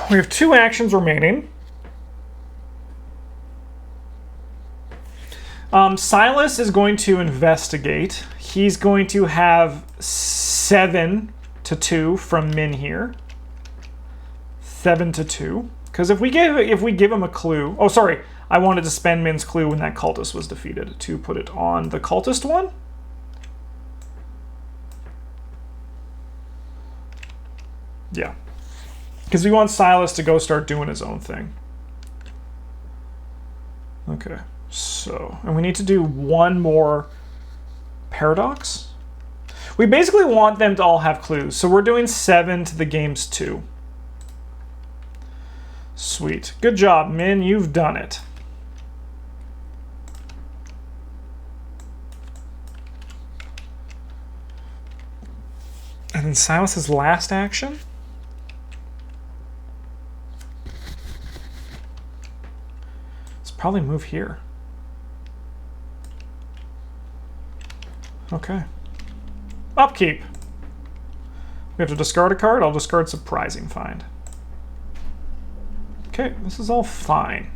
We have 2 actions remaining. Silas is going to investigate. He's going to have 7 to 2 from Min here. 7 to 2. Because if we give him a clue... Oh, sorry. I wanted to spend Min's clue when that cultist was defeated to put it on the cultist one. Yeah. Because we want Silas to go start doing his own thing. Okay. So, and we need to do 1 more paradox. We basically want them to all have clues. So we're doing 7 to the game's 2. Sweet. Good job, Min. You've done it. And then Silas's last action? Let's probably move here. Okay. Upkeep. We have to discard a card. I'll discard Surprising Find. Okay, this is all fine.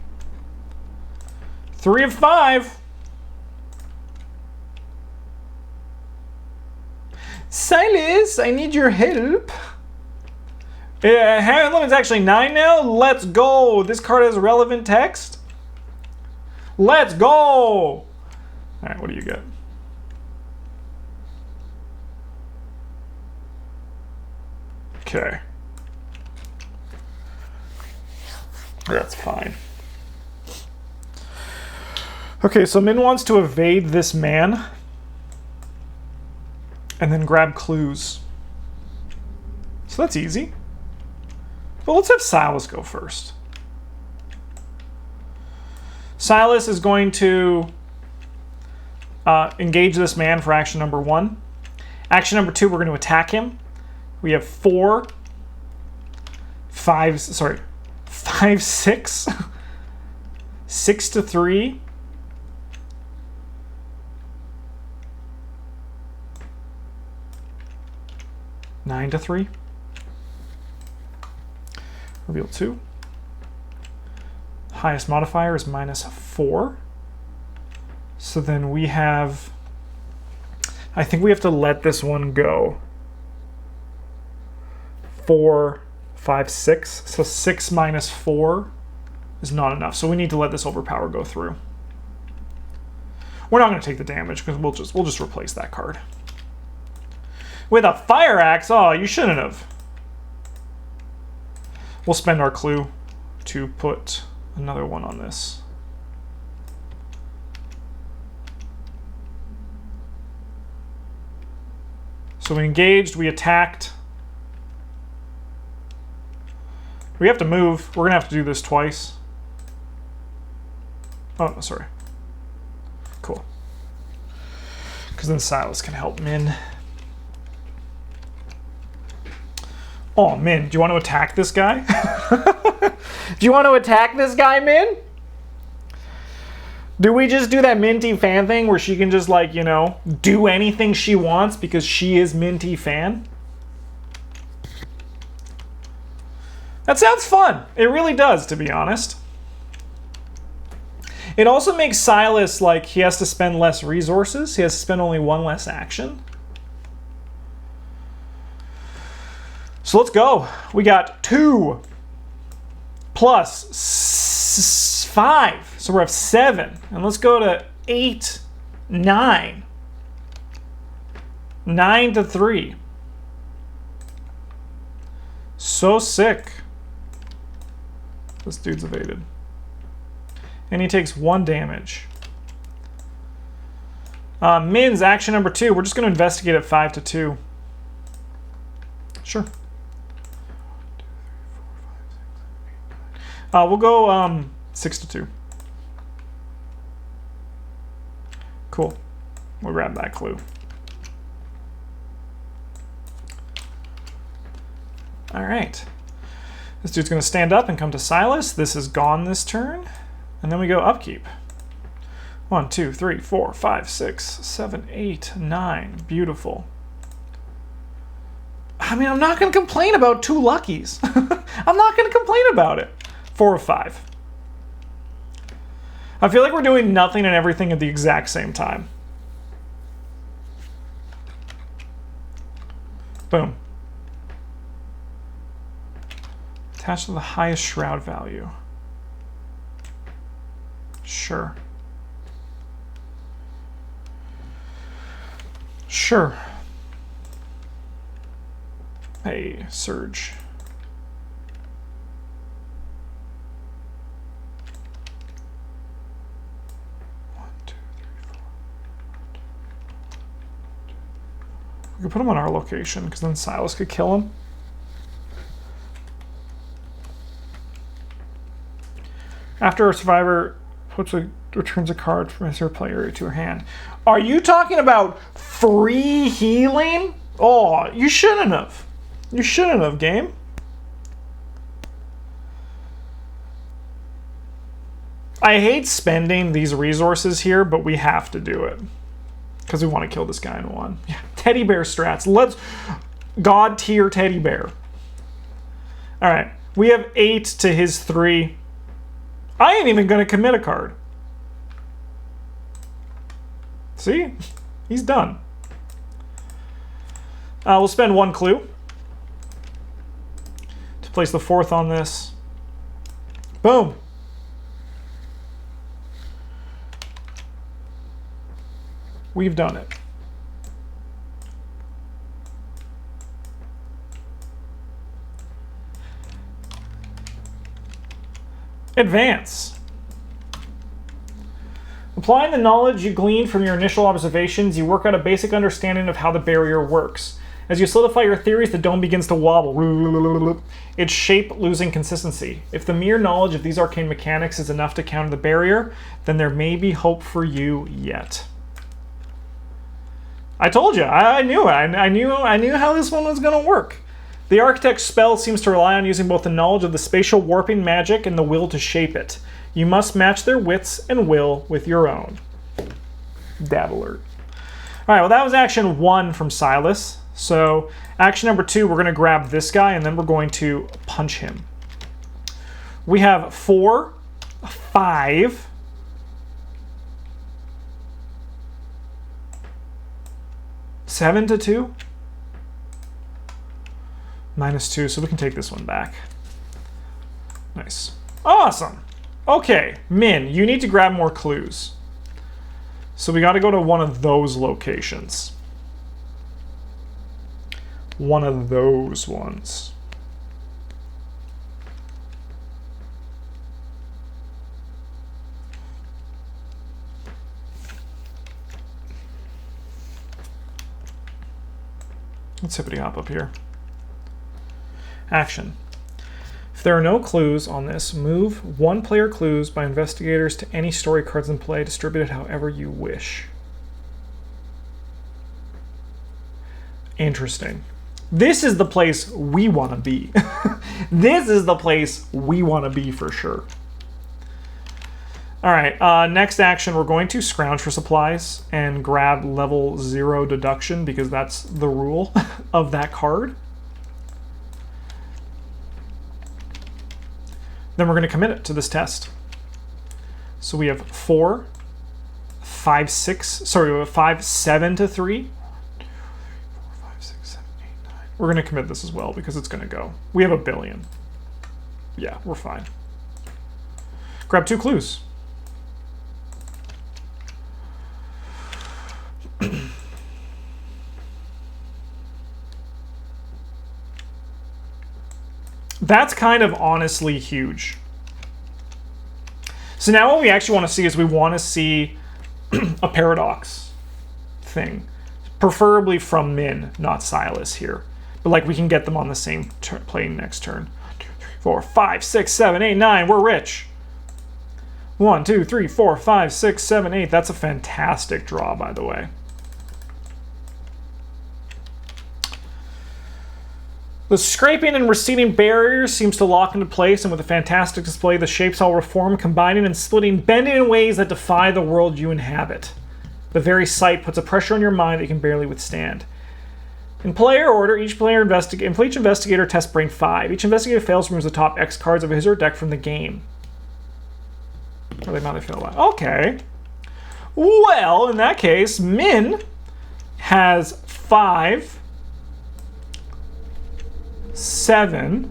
3 of 5. Silas, I need your help. Hand limit's actually 9 now. Let's go. This card has relevant text. Let's go. All right, what do you get? Okay. That's fine. Okay, so Minh wants to evade this man and then grab clues. So that's easy. But let's have Silas go first. Silas is going to engage this man for action number 1. Action number 2, we're going to attack him. We have 5, 6. 6 to 3. Nine to 3. Reveal 2. Highest modifier is -4. So then we have... I think we have to let this one go. 4, 5, 6. So 6 minus 4 is not enough. So we need to let this overpower go through. We're not going to take the damage because we'll just replace that card. With a fire axe? Oh, you shouldn't have. We'll spend our clue to put another one on this. So we engaged, we attacked. We have to move. We're going to have to do this twice. Oh, sorry. Cool. Because then Silas can help Minh. Oh, Minh, do you want to attack this guy? Do you want to attack this guy, Minh? Do we just do that Minty Fan thing where she can just, like, you know, do anything she wants because she is Minty Fan? That sounds fun. It really does, to be honest. It also makes Silas, like, he has to spend less resources. He has to spend only 1 less action. So let's go. We got 2 plus 5. So we're at 7. And let's go to 8, 9. 9 to 3. So sick. This dude's evaded. And he takes 1 damage. Minh's action number 2. We're just going to investigate at 5 to 2. Sure. We'll go 6 to 2. Cool. We'll grab that clue. All right. This dude's going to stand up and come to Silas. This is gone this turn. And then we go upkeep. 1, 2, 3, 4, 5, 6, 7, 8, 9. Beautiful. I mean, I'm not going to complain about 2 luckies. I'm not going to complain about it. 4 of 5. I feel like we're doing nothing and everything at the exact same time. Boom. Attached to the highest shroud value. Sure. Sure. Hey, Surge. We could put him on our location, because then Silas could kill him. After a survivor returns a card from his or her play area to her hand. Are you talking about free healing? Oh, you shouldn't have. You shouldn't have, game. I hate spending these resources here, but we have to do it. Because we want to kill this guy in 1. Yeah. Teddy bear strats. Let's God tier teddy bear. All right. We have 8 to his 3. I ain't even going to commit a card. See? He's done. We'll spend 1 clue to place the 4th on this. Boom. We've done it. Advance. Applying the knowledge you gleaned from your initial observations, you work out a basic understanding of how the barrier works. As you solidify your theories, the dome begins to wobble, its shape losing consistency. If the mere knowledge of these arcane mechanics is enough to counter the barrier, then there may be hope for you yet. I told you, I knew it. I knew how this one was going to work. The Architect's spell seems to rely on using both the knowledge of the spatial warping magic and the will to shape it. You must match their wits and will with your own. Dab alert. All right, well, that was action 1 from Silas. So action number 2, we're going to grab this guy, and then we're going to punch him. We have 4, 5, 7 to 2. -2, so we can take this one back. Nice. Awesome. Okay, Minh, you need to grab more clues. So we got to go to one of those locations. One of those ones. Let's hippity hop up here. Action. If there are no clues on this, move 1 player clues by investigators to any story cards in play, distributed however you wish. Interesting. This is the place we want to be. This is the place we want to be for sure. All right, next action, we're going to scrounge for supplies and grab level 0 deduction because that's the rule of that card. Then we're going to commit it to this test. So we have 4, 5, 6, sorry, we have 5, 7 to 3. 4, 5, 6, 7, 8, 9. We're going to commit this as well because it's going to go. We have 1 billion. Yeah, we're fine. Grab 2 clues. That's kind of honestly huge. So now what we actually want to see is we want to see a paradox thing. Preferably from Minh, not Silas here. But like we can get them on the same plane next turn. 1, 2, 3, 4, 5, 6, 7, 8, 9. We're rich. 1, 2, 3, 4, 5, 6, 7, 8. That's a fantastic draw, by the way. The scraping and receding barrier seems to lock into place, and with a fantastic display, the shapes all reform, combining and splitting, bending in ways that defy the world you inhabit. The very sight puts a pressure on your mind that you can barely withstand. In player order, each investigator tests brain 5. Each investigator fails removes the top X cards of his or her deck from the game. Now they fail that. Okay. Well, in that case, Minh has 5, 7,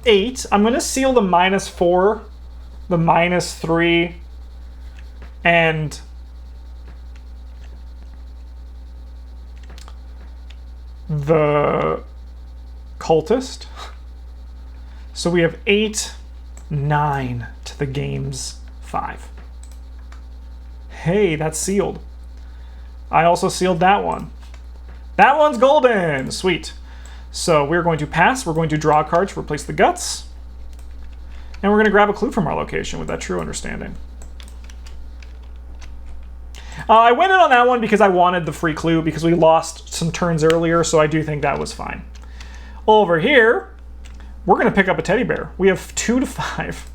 8. I'm going to seal the -4, the -3, and the cultist. So we have 8, 9 to the game's 5. Hey, that's sealed. I also sealed that one. That one's golden! Sweet. So we're going to pass. We're going to draw cards to replace the guts. And we're going to grab a clue from our location with that true understanding. I went in on that one because I wanted the free clue because we lost some turns earlier, so I do think that was fine. Over here, we're going to pick up a teddy bear. We have 2 to 5.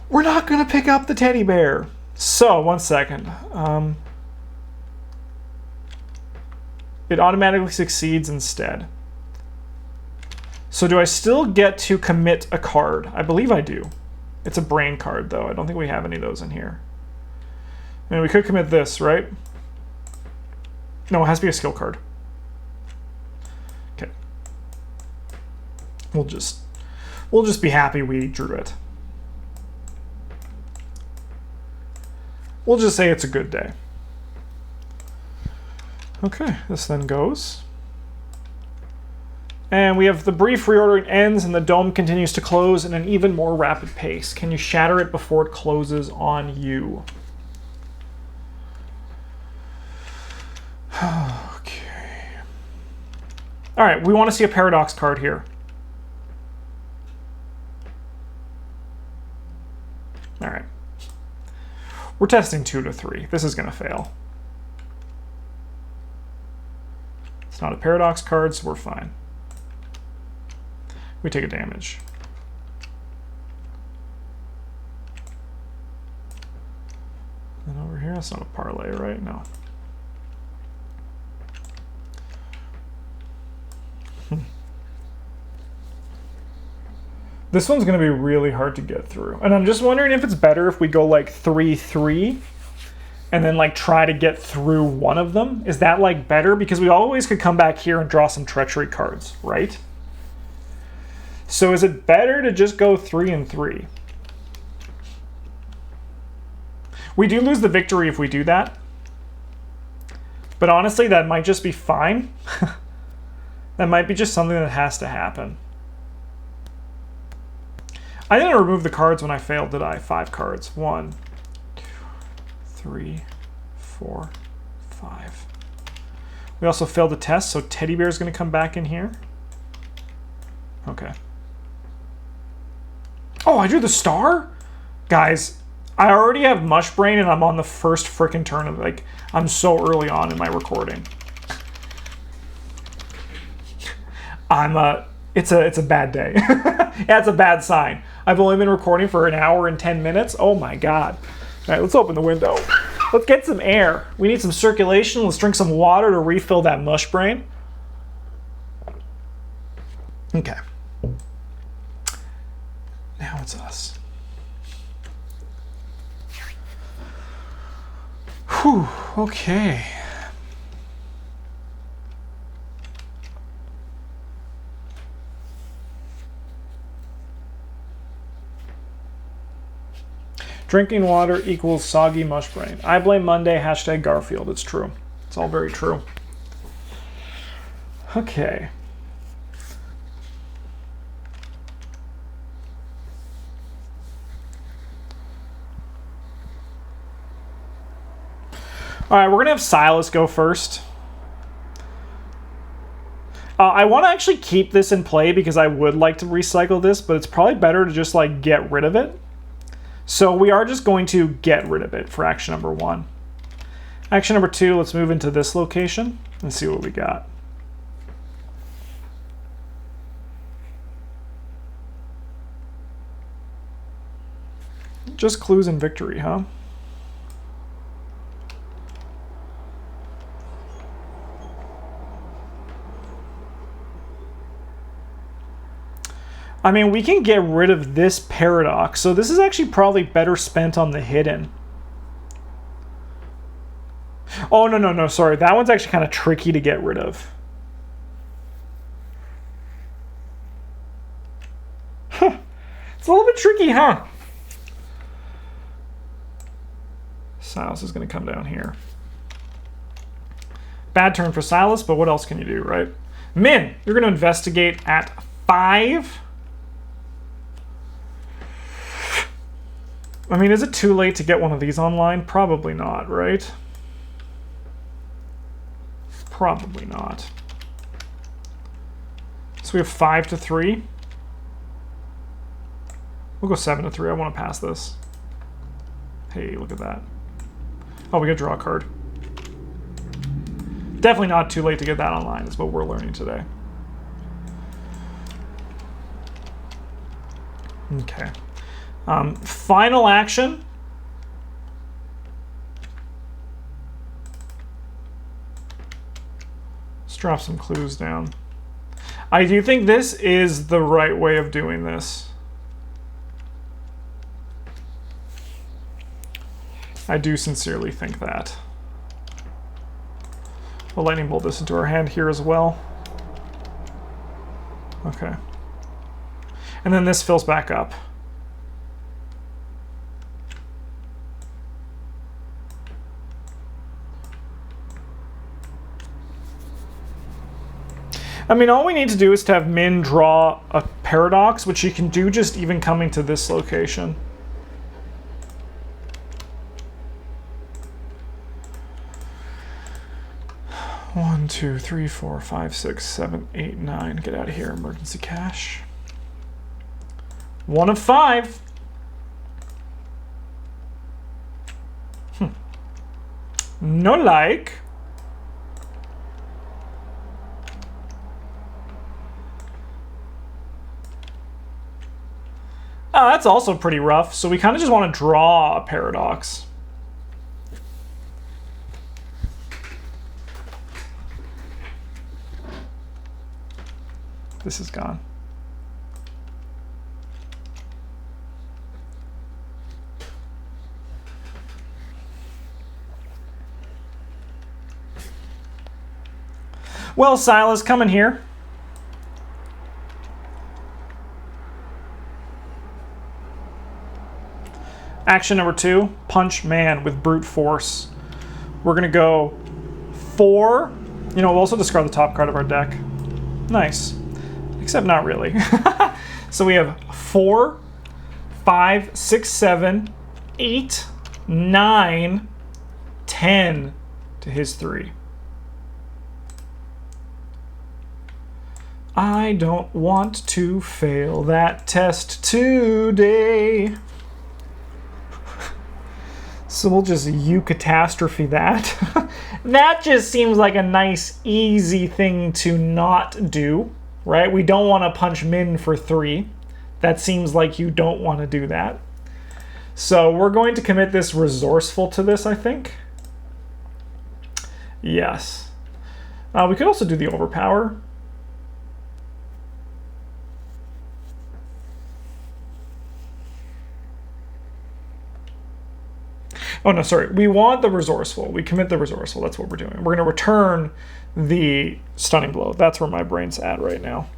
We're not going to pick up the teddy bear. So, 1 second. It automatically succeeds instead. So do I still get to commit a card? I believe I do. It's a brain card, though. I don't think we have any of those in here. And we could commit this, right? No, it has to be a skill card. Okay. We'll just be happy we drew it. We'll just say it's a good day. Okay, this then goes. And we have the brief reordering ends and the dome continues to close in an even more rapid pace. Can you shatter it before it closes on you? Okay. All right, we want to see a paradox card here. All right. We're testing 2 to 3. This is going to fail. It's not a paradox card, so we're fine. We take a damage. And over here, that's not a parlay, right? No. This one's going to be really hard to get through. And I'm just wondering if it's better if we go like 3-3 and then like try to get through one of them. Is that like better? Because we always could come back here and draw some treachery cards, right? So is it better to just go 3 and 3? We do lose the victory if we do that. But honestly, that might just be fine. That might be just something that has to happen. I didn't remove the cards when I failed, did I? 5 cards. 1, 2, 3, 4, 5. We also failed the test, so Teddy Bear is going to come back in here. Okay. Oh, I drew the star? Guys, I already have Mush Brain and I'm on the first frickin' turn of, like, I'm so early on in my recording. It's a bad day. That's a bad sign. I've only been recording for an hour and 10 minutes. Oh my God. All right, let's open the window. Let's get some air. We need some circulation. Let's drink some water to refill that mush brain. Okay. Now it's us. Whew, okay. Drinking water equals soggy mush brain. I blame Monday, hashtag Garfield. It's true. It's all very true. Okay. All right, we're going to have Silas go first. I want to actually keep this in play because I would like to recycle this, but it's probably better to just like get rid of it. So we are just going to get rid of it for action number 1. Action number 2, let's move into this location and see what we got. Just clues and victory, huh? I mean, we can get rid of this paradox, so this is actually probably better spent on the hidden. Oh, no, sorry. That one's actually kind of tricky to get rid of. Huh. It's a little bit tricky, huh? Silas is going to come down here. Bad turn for Silas, but what else can you do, right? Minh, you're going to investigate at 5. I mean, is it too late to get one of these online? Probably not, right? Probably not. So we have 5 to 3. We'll go 7 to 3. I want to pass this. Hey, look at that. Oh, we got to draw a card. Definitely not too late to get that online, is what we're learning today. Okay. Final action. Let's drop some clues down. I do think this is the right way of doing this. I do sincerely think that. We'll lightning bolt this into our hand here as well. Okay. And then this fills back up. I mean, all we need to do is to have Minh draw a paradox, which he can do just even coming to this location. One, two, three, four, five, six, seven, eight, nine. Get out of here, emergency cash. 1 of 5. No like. Oh, that's also pretty rough. So we kind of just want to draw a paradox. This is gone. Well, Silas, come in here. Action number 2, punch man with brute force. We're gonna go 4. You know, we'll also discard the top card of our deck. Nice. Except not really. So we have 4, 5, 6, 7, 8, 9, 10 to his 3. I don't want to fail that test today. So we'll just catastrophe that. That just seems like a nice, easy thing to not do, right? We don't want to punch Minh for 3. That seems like you don't want to do that. So we're going to commit this resourceful to this, I think. Yes. We could also do the overpower. Oh, no, sorry. We want the resourceful. We commit the resourceful. That's what we're doing. We're going to return the stunning blow. That's where my brain's at right now.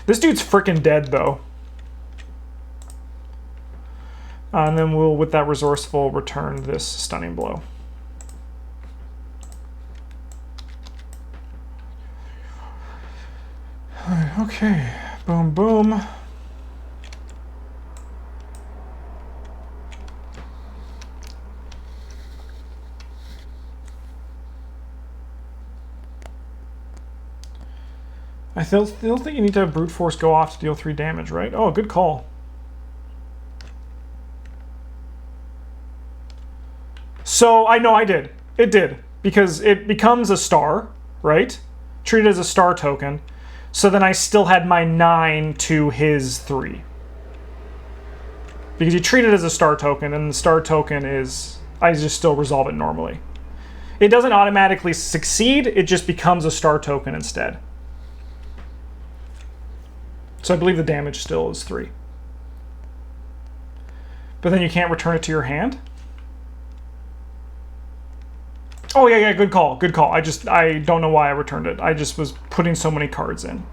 This dude's freaking dead, though. And then we'll, with that resourceful, return this stunning blow. All right, okay. Boom, boom. I still think you need to have brute force go off to deal 3 damage, right? Oh, good call. So, I know I did. It did. Because it becomes a star, right? Treated as a star token. So then I still had my 9 to his 3. Because you treat it as a star token, and the star token is... I just still resolve it normally. It doesn't automatically succeed, it just becomes a star token instead. So I believe the damage still is 3. But then you can't return it to your hand? Oh, yeah, good call, good call. I don't know why I returned it. I just was putting so many cards in.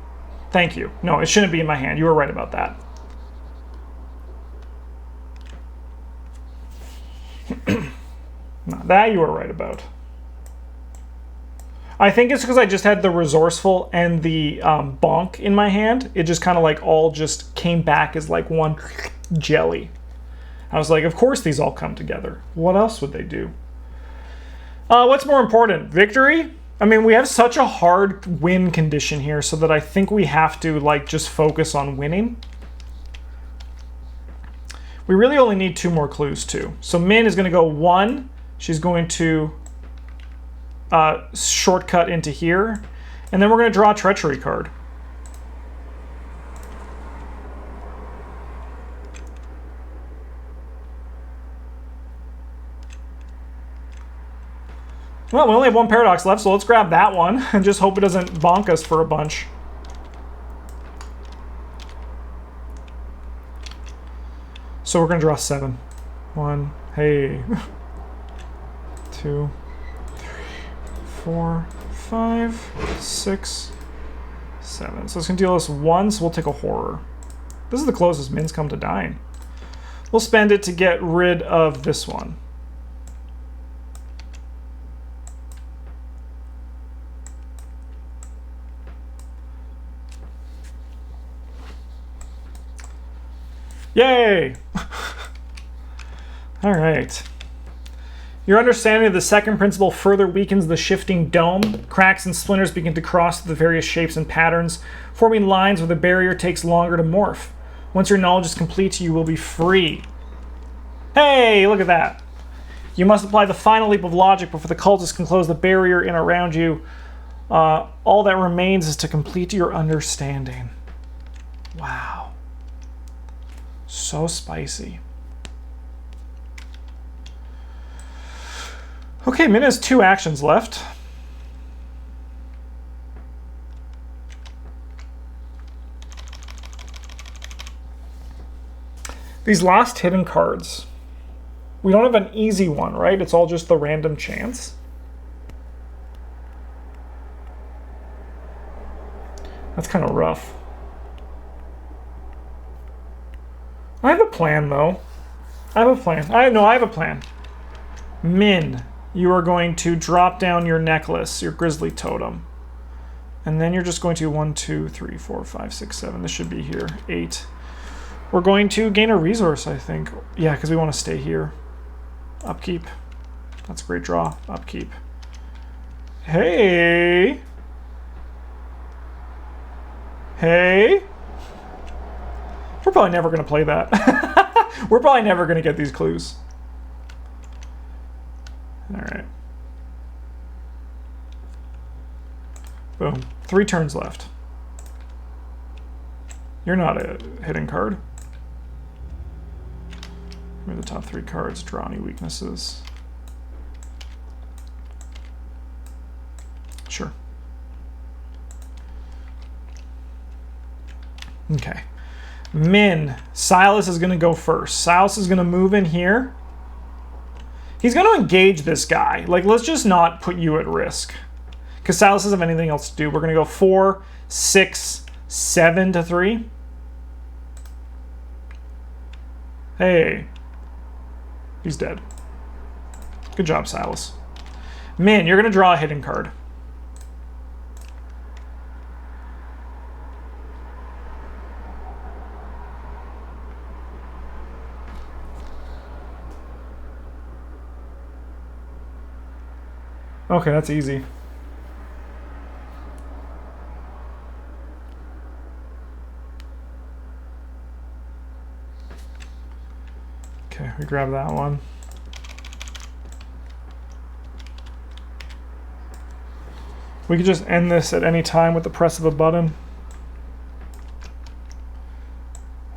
Thank you. No, it shouldn't be in my hand. You were right about that. No, that you were right about. I think it's because I just had the resourceful and the bonk in my hand. It just kind of like all just came back as like one jelly. I was like, of course these all come together. What else would they do? What's more important? Victory? I mean, we have such a hard win condition here so that I think we have to like just focus on winning. We really only need 2 more clues too. So Minh is going to go 1. She's going to shortcut into here. And then we're going to draw a treachery card. Well, we only have 1 paradox left, so let's grab that one and just hope it doesn't bonk us for a bunch. So we're going to draw 7. 1. Hey. 2, 3, 4, 5, 6, 7. So it's going to deal us 1, so we'll take a horror. This is the closest Minh's come to dying. We'll spend it to get rid of this one. Yay! All right. Your understanding of the second principle further weakens the shifting dome. Cracks and splinters begin to cross the various shapes and patterns, forming lines where the barrier takes longer to morph. Once your knowledge is complete, you will be free. Hey, look at that. You must apply the final leap of logic before the cultists can close the barrier in around you. All that remains is to complete your understanding. Wow. So spicy. Okay, Minh has 2 actions left. These last hidden cards. We don't have an easy one, right? It's all just the random chance. That's kind of rough. I have a plan, though. I have a plan. I have a plan. Minh, you are going to drop down your necklace, your grizzly totem. And then you're just going to 1, 2, 3, 4, 5, 6, 7. This should be here. 8. We're going to gain a resource, I think. Yeah, because we want to stay here. Upkeep. That's a great draw. Upkeep. Hey! Hey! We're probably never going to play that. We're probably never going to get these clues. All right. Boom. 3 turns left. You're not a hidden card. Give me the top 3 cards. Draw any weaknesses. Sure. Okay. Minh. Silas is going to go first. Silas is going to move in here. He's going to engage this guy. Like, let's just not put you at risk. Because Silas doesn't have anything else to do. We're going to go 4, 6, 7 to 3. Hey. He's dead. Good job, Silas. Minh, you're going to draw a hidden card. Okay, that's easy. Okay, we grab that one. We could just end this at any time with the press of a button.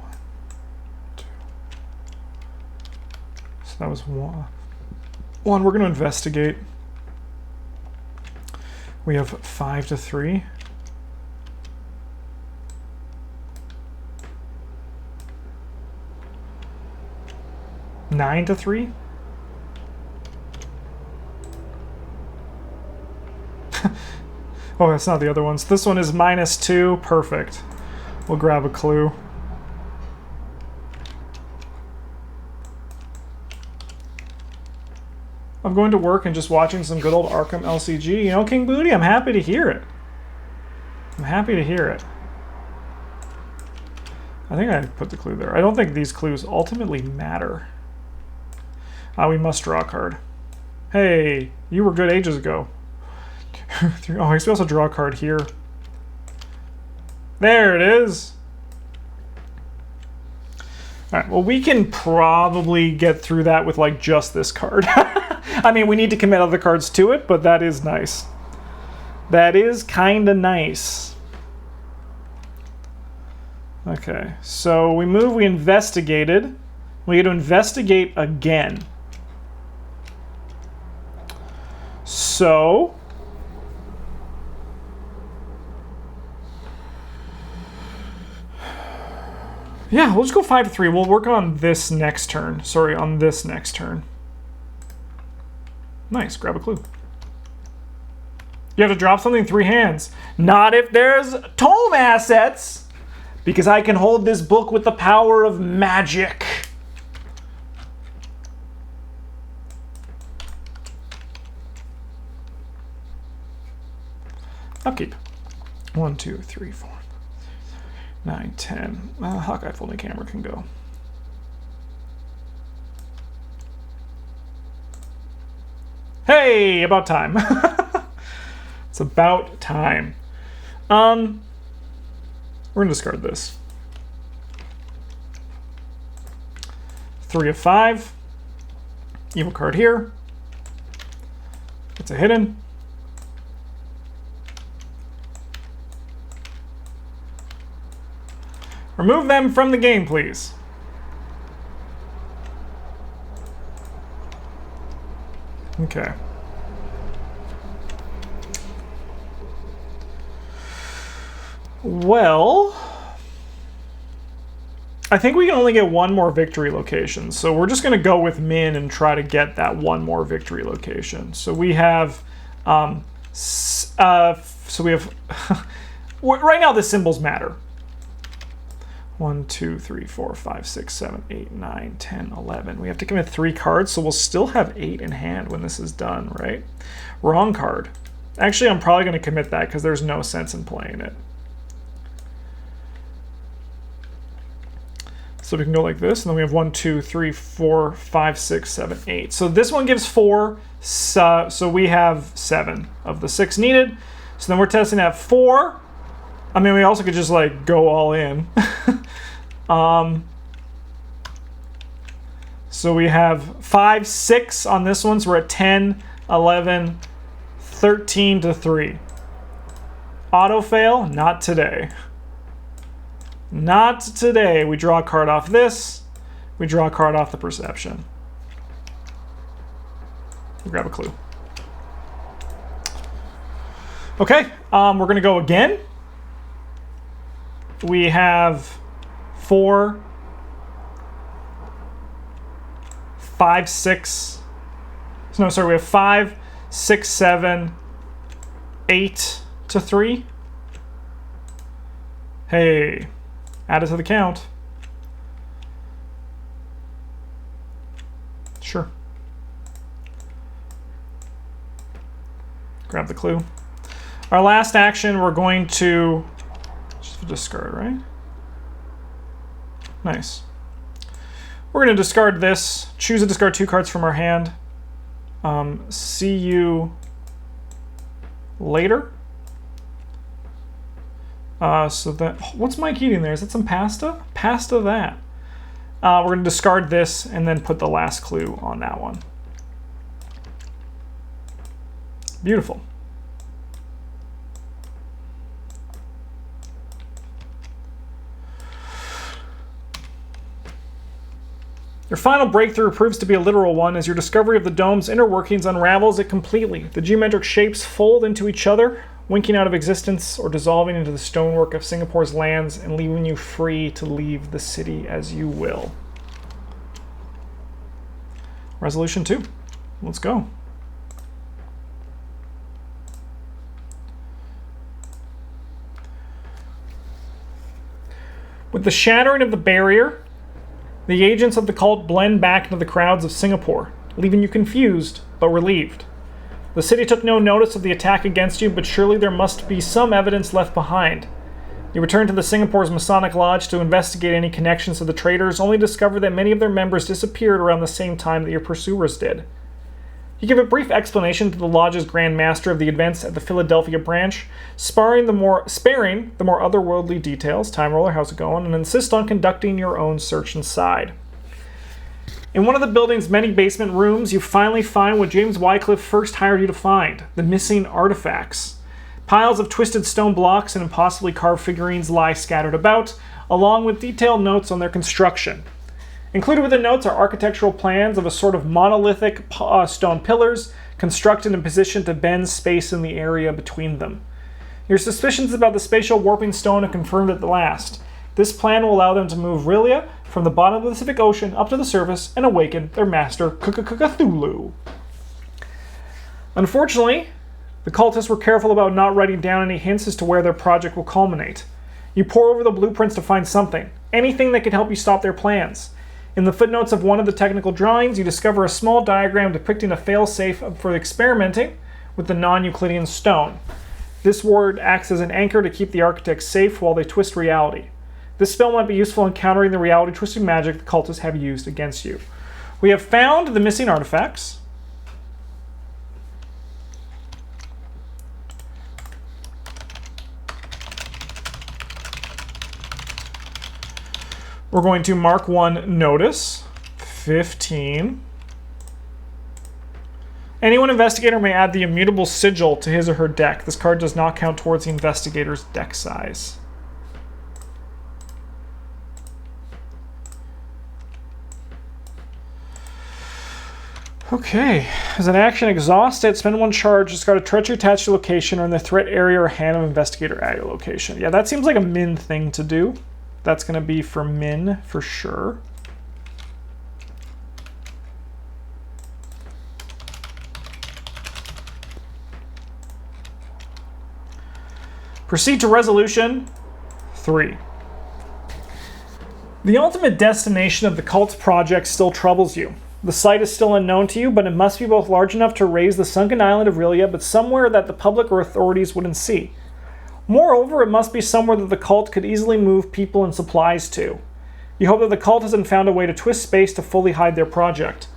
1, 2. So that was 1. We're going to investigate. We have 5 to 3. Nine to 3. Oh, that's not the other ones. This one is -2. Perfect. We'll grab a clue. I'm going to work and just watching some good old Arkham LCG. You know, King Booty, I'm happy to hear it. I'm happy to hear it. I think I put the clue there. I don't think these clues ultimately matter. We must draw a card. Hey, you were good ages ago. Oh, I guess we also draw a card here. There it is. All right, well, we can probably get through that with, like, just this card. I mean, we need to commit other cards to it, but that is nice. That is kind of nice. Okay, so we move, we investigated. We get to investigate again. So... yeah, we'll just go 5 to 3. We'll work on this next turn. Sorry, on this next turn. Nice, grab a clue. You have to drop something 3 hands. Not if there's tome assets, because I can hold this book with the power of magic. Upkeep. 1, 2, 3, 4, 9, 10. Hawkeye folding camera can go. Hey, about time. It's about time. We're gonna discard this. 3 of 5. Evil card here. It's a hidden. Remove them from the game, please. Okay. Well, I think we can only get 1 more victory location. So we're just going to go with Minh and try to get that 1 more victory location. So we have, right now the symbols matter. 1, 2, 3, 4, 5, 6, 7, 8, 9, 10, 11. We have to commit 3 cards, so we'll still have 8 in hand when this is done, right? Wrong card. Actually, I'm probably going to commit that because there's no sense in playing it. So we can go like this, and then we have 1, 2, 3, 4, 5, 6, 7, 8. So this one gives 4, so we have 7 of the 6 needed. So then we're testing at 4. I mean, we also could just like go all in. So we have 5, 6 on this one, so we're at 10, 11, 13 to 3. Auto fail, not today. Not today. We draw a card off this. We draw a card off the perception. We'll grab a clue. Okay, we're gonna go again. We have 4, 5, 6. No, sorry, we have 5, 6, 7, 8 to 3. Hey, add it to the count. Sure. Grab the clue. Our last action, we're going to just discard, right? Nice. We're going to discard this. Choose to discard 2 cards from our hand. See you later. So that, what's Mike eating there? Is that some pasta? Pasta that. We're going to discard this and then put the last clue on that one. Beautiful. Your final breakthrough proves to be a literal one as your discovery of the dome's inner workings unravels it completely. The geometric shapes fold into each other, winking out of existence or dissolving into the stonework of Singapore's lands and leaving you free to leave the city as you will. Resolution 2. Let's go. With the shattering of the barrier, the agents of the cult blend back into the crowds of Singapore, leaving you confused but relieved. The city took no notice of the attack against you, but surely there must be some evidence left behind. You return to the Singapore's Masonic Lodge to investigate any connections to the traitors, only to discover that many of their members disappeared around the same time that your pursuers did. You give a brief explanation to the Lodge's Grand Master of the events at the Philadelphia branch, sparing the more otherworldly details, Time Roller, how's it going, and insist on conducting your own search inside. In one of the building's many basement rooms, you finally find what James Wycliffe first hired you to find, the missing artifacts. Piles of twisted stone blocks and impossibly carved figurines lie scattered about, along with detailed notes on their construction. Included with the notes are architectural plans of a sort of monolithic stone pillars, constructed and positioned to bend space in the area between them. Your suspicions about the spatial warping stone are confirmed at the last. This plan will allow them to move Rillia from the bottom of the Pacific Ocean up to the surface and awaken their master, Cthulhu. Unfortunately, the cultists were careful about not writing down any hints as to where their project will culminate. You pore over the blueprints to find something, anything that could help you stop their plans. In the footnotes of one of the technical drawings, you discover a small diagram depicting a fail-safe for experimenting with the non-Euclidean stone. This word acts as an anchor to keep the architects safe while they twist reality. This spell might be useful in countering the reality-twisting magic the cultists have used against you. We have found the missing artifacts. We're going to mark one notice, 15. Anyone investigator may add the immutable sigil to his or her deck. This card does not count towards the investigator's deck size. Okay, as an action, exhaust it, spend one charge, discard a treachery attached to location or in the threat area or hand of investigator at your location. Yeah, that seems like a Minh thing to do. That's going to be for Minh for sure. Proceed to resolution 3. The ultimate destination of the cult project still troubles you. The site is still unknown to you, but it must be both large enough to raise the sunken island of Relia, but somewhere that the public or authorities wouldn't see. Moreover, it must be somewhere that the cult could easily move people and supplies to. You hope that the cult hasn't found a way to twist space to fully hide their project.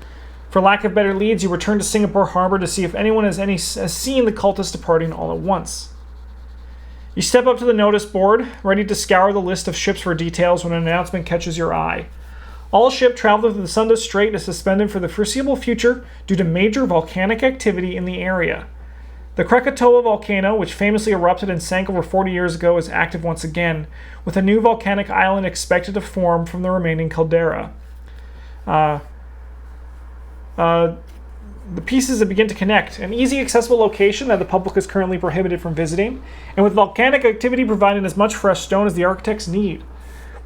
For lack of better leads, you return to Singapore Harbor to see if anyone has seen the cultists departing all at once. You step up to the notice board, ready to scour the list of ships for details when an announcement catches your eye. All ship traveling through the Sunda Strait is suspended for the foreseeable future due to major volcanic activity in the area. The Krakatoa volcano, which famously erupted and sank over 40 years ago, is active once again, with a new volcanic island expected to form from the remaining caldera. The pieces that begin to connect, an easy accessible location that the public is currently prohibited from visiting, and with volcanic activity providing as much fresh stone as the architects need.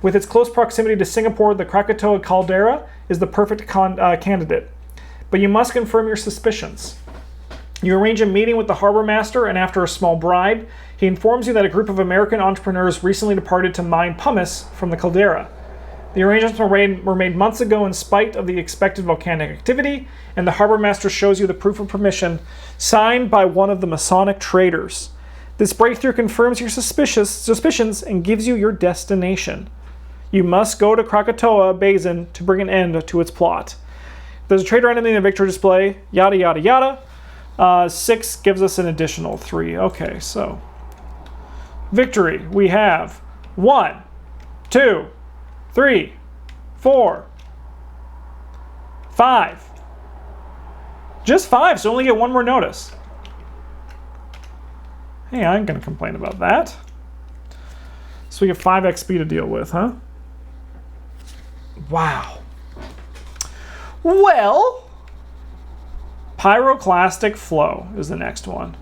With its close proximity to Singapore, the Krakatoa caldera is the perfect candidate. But you must confirm your suspicions. You arrange a meeting with the harbor master, and after a small bribe, he informs you that a group of American entrepreneurs recently departed to mine pumice from the caldera. The arrangements were made months ago in spite of the expected volcanic activity, and the harbor master shows you the proof of permission signed by one of the Masonic traders. This breakthrough confirms your suspicions and gives you your destination. You must go to Krakatoa Basin to bring an end to its plot. There's a trader enemy in the victory display, yada yada yada. 6 gives us an additional 3. Okay, so victory. We have 1, 2, 3, 4, 5. Just 5, so only get one more notice. Hey, I ain't gonna complain about that. So we get 5 XP to deal with, huh? Wow. Well, Pyroclastic Flow is the next one.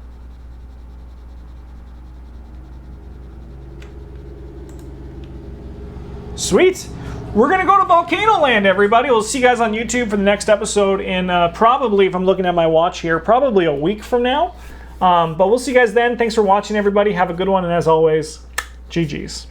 Sweet. We're going to go to Volcano Land, everybody. We'll see you guys on YouTube for the next episode in probably, if I'm looking at my watch here, probably a week from now. But we'll see you guys then. Thanks for watching, everybody. Have a good one. And as always, GG's.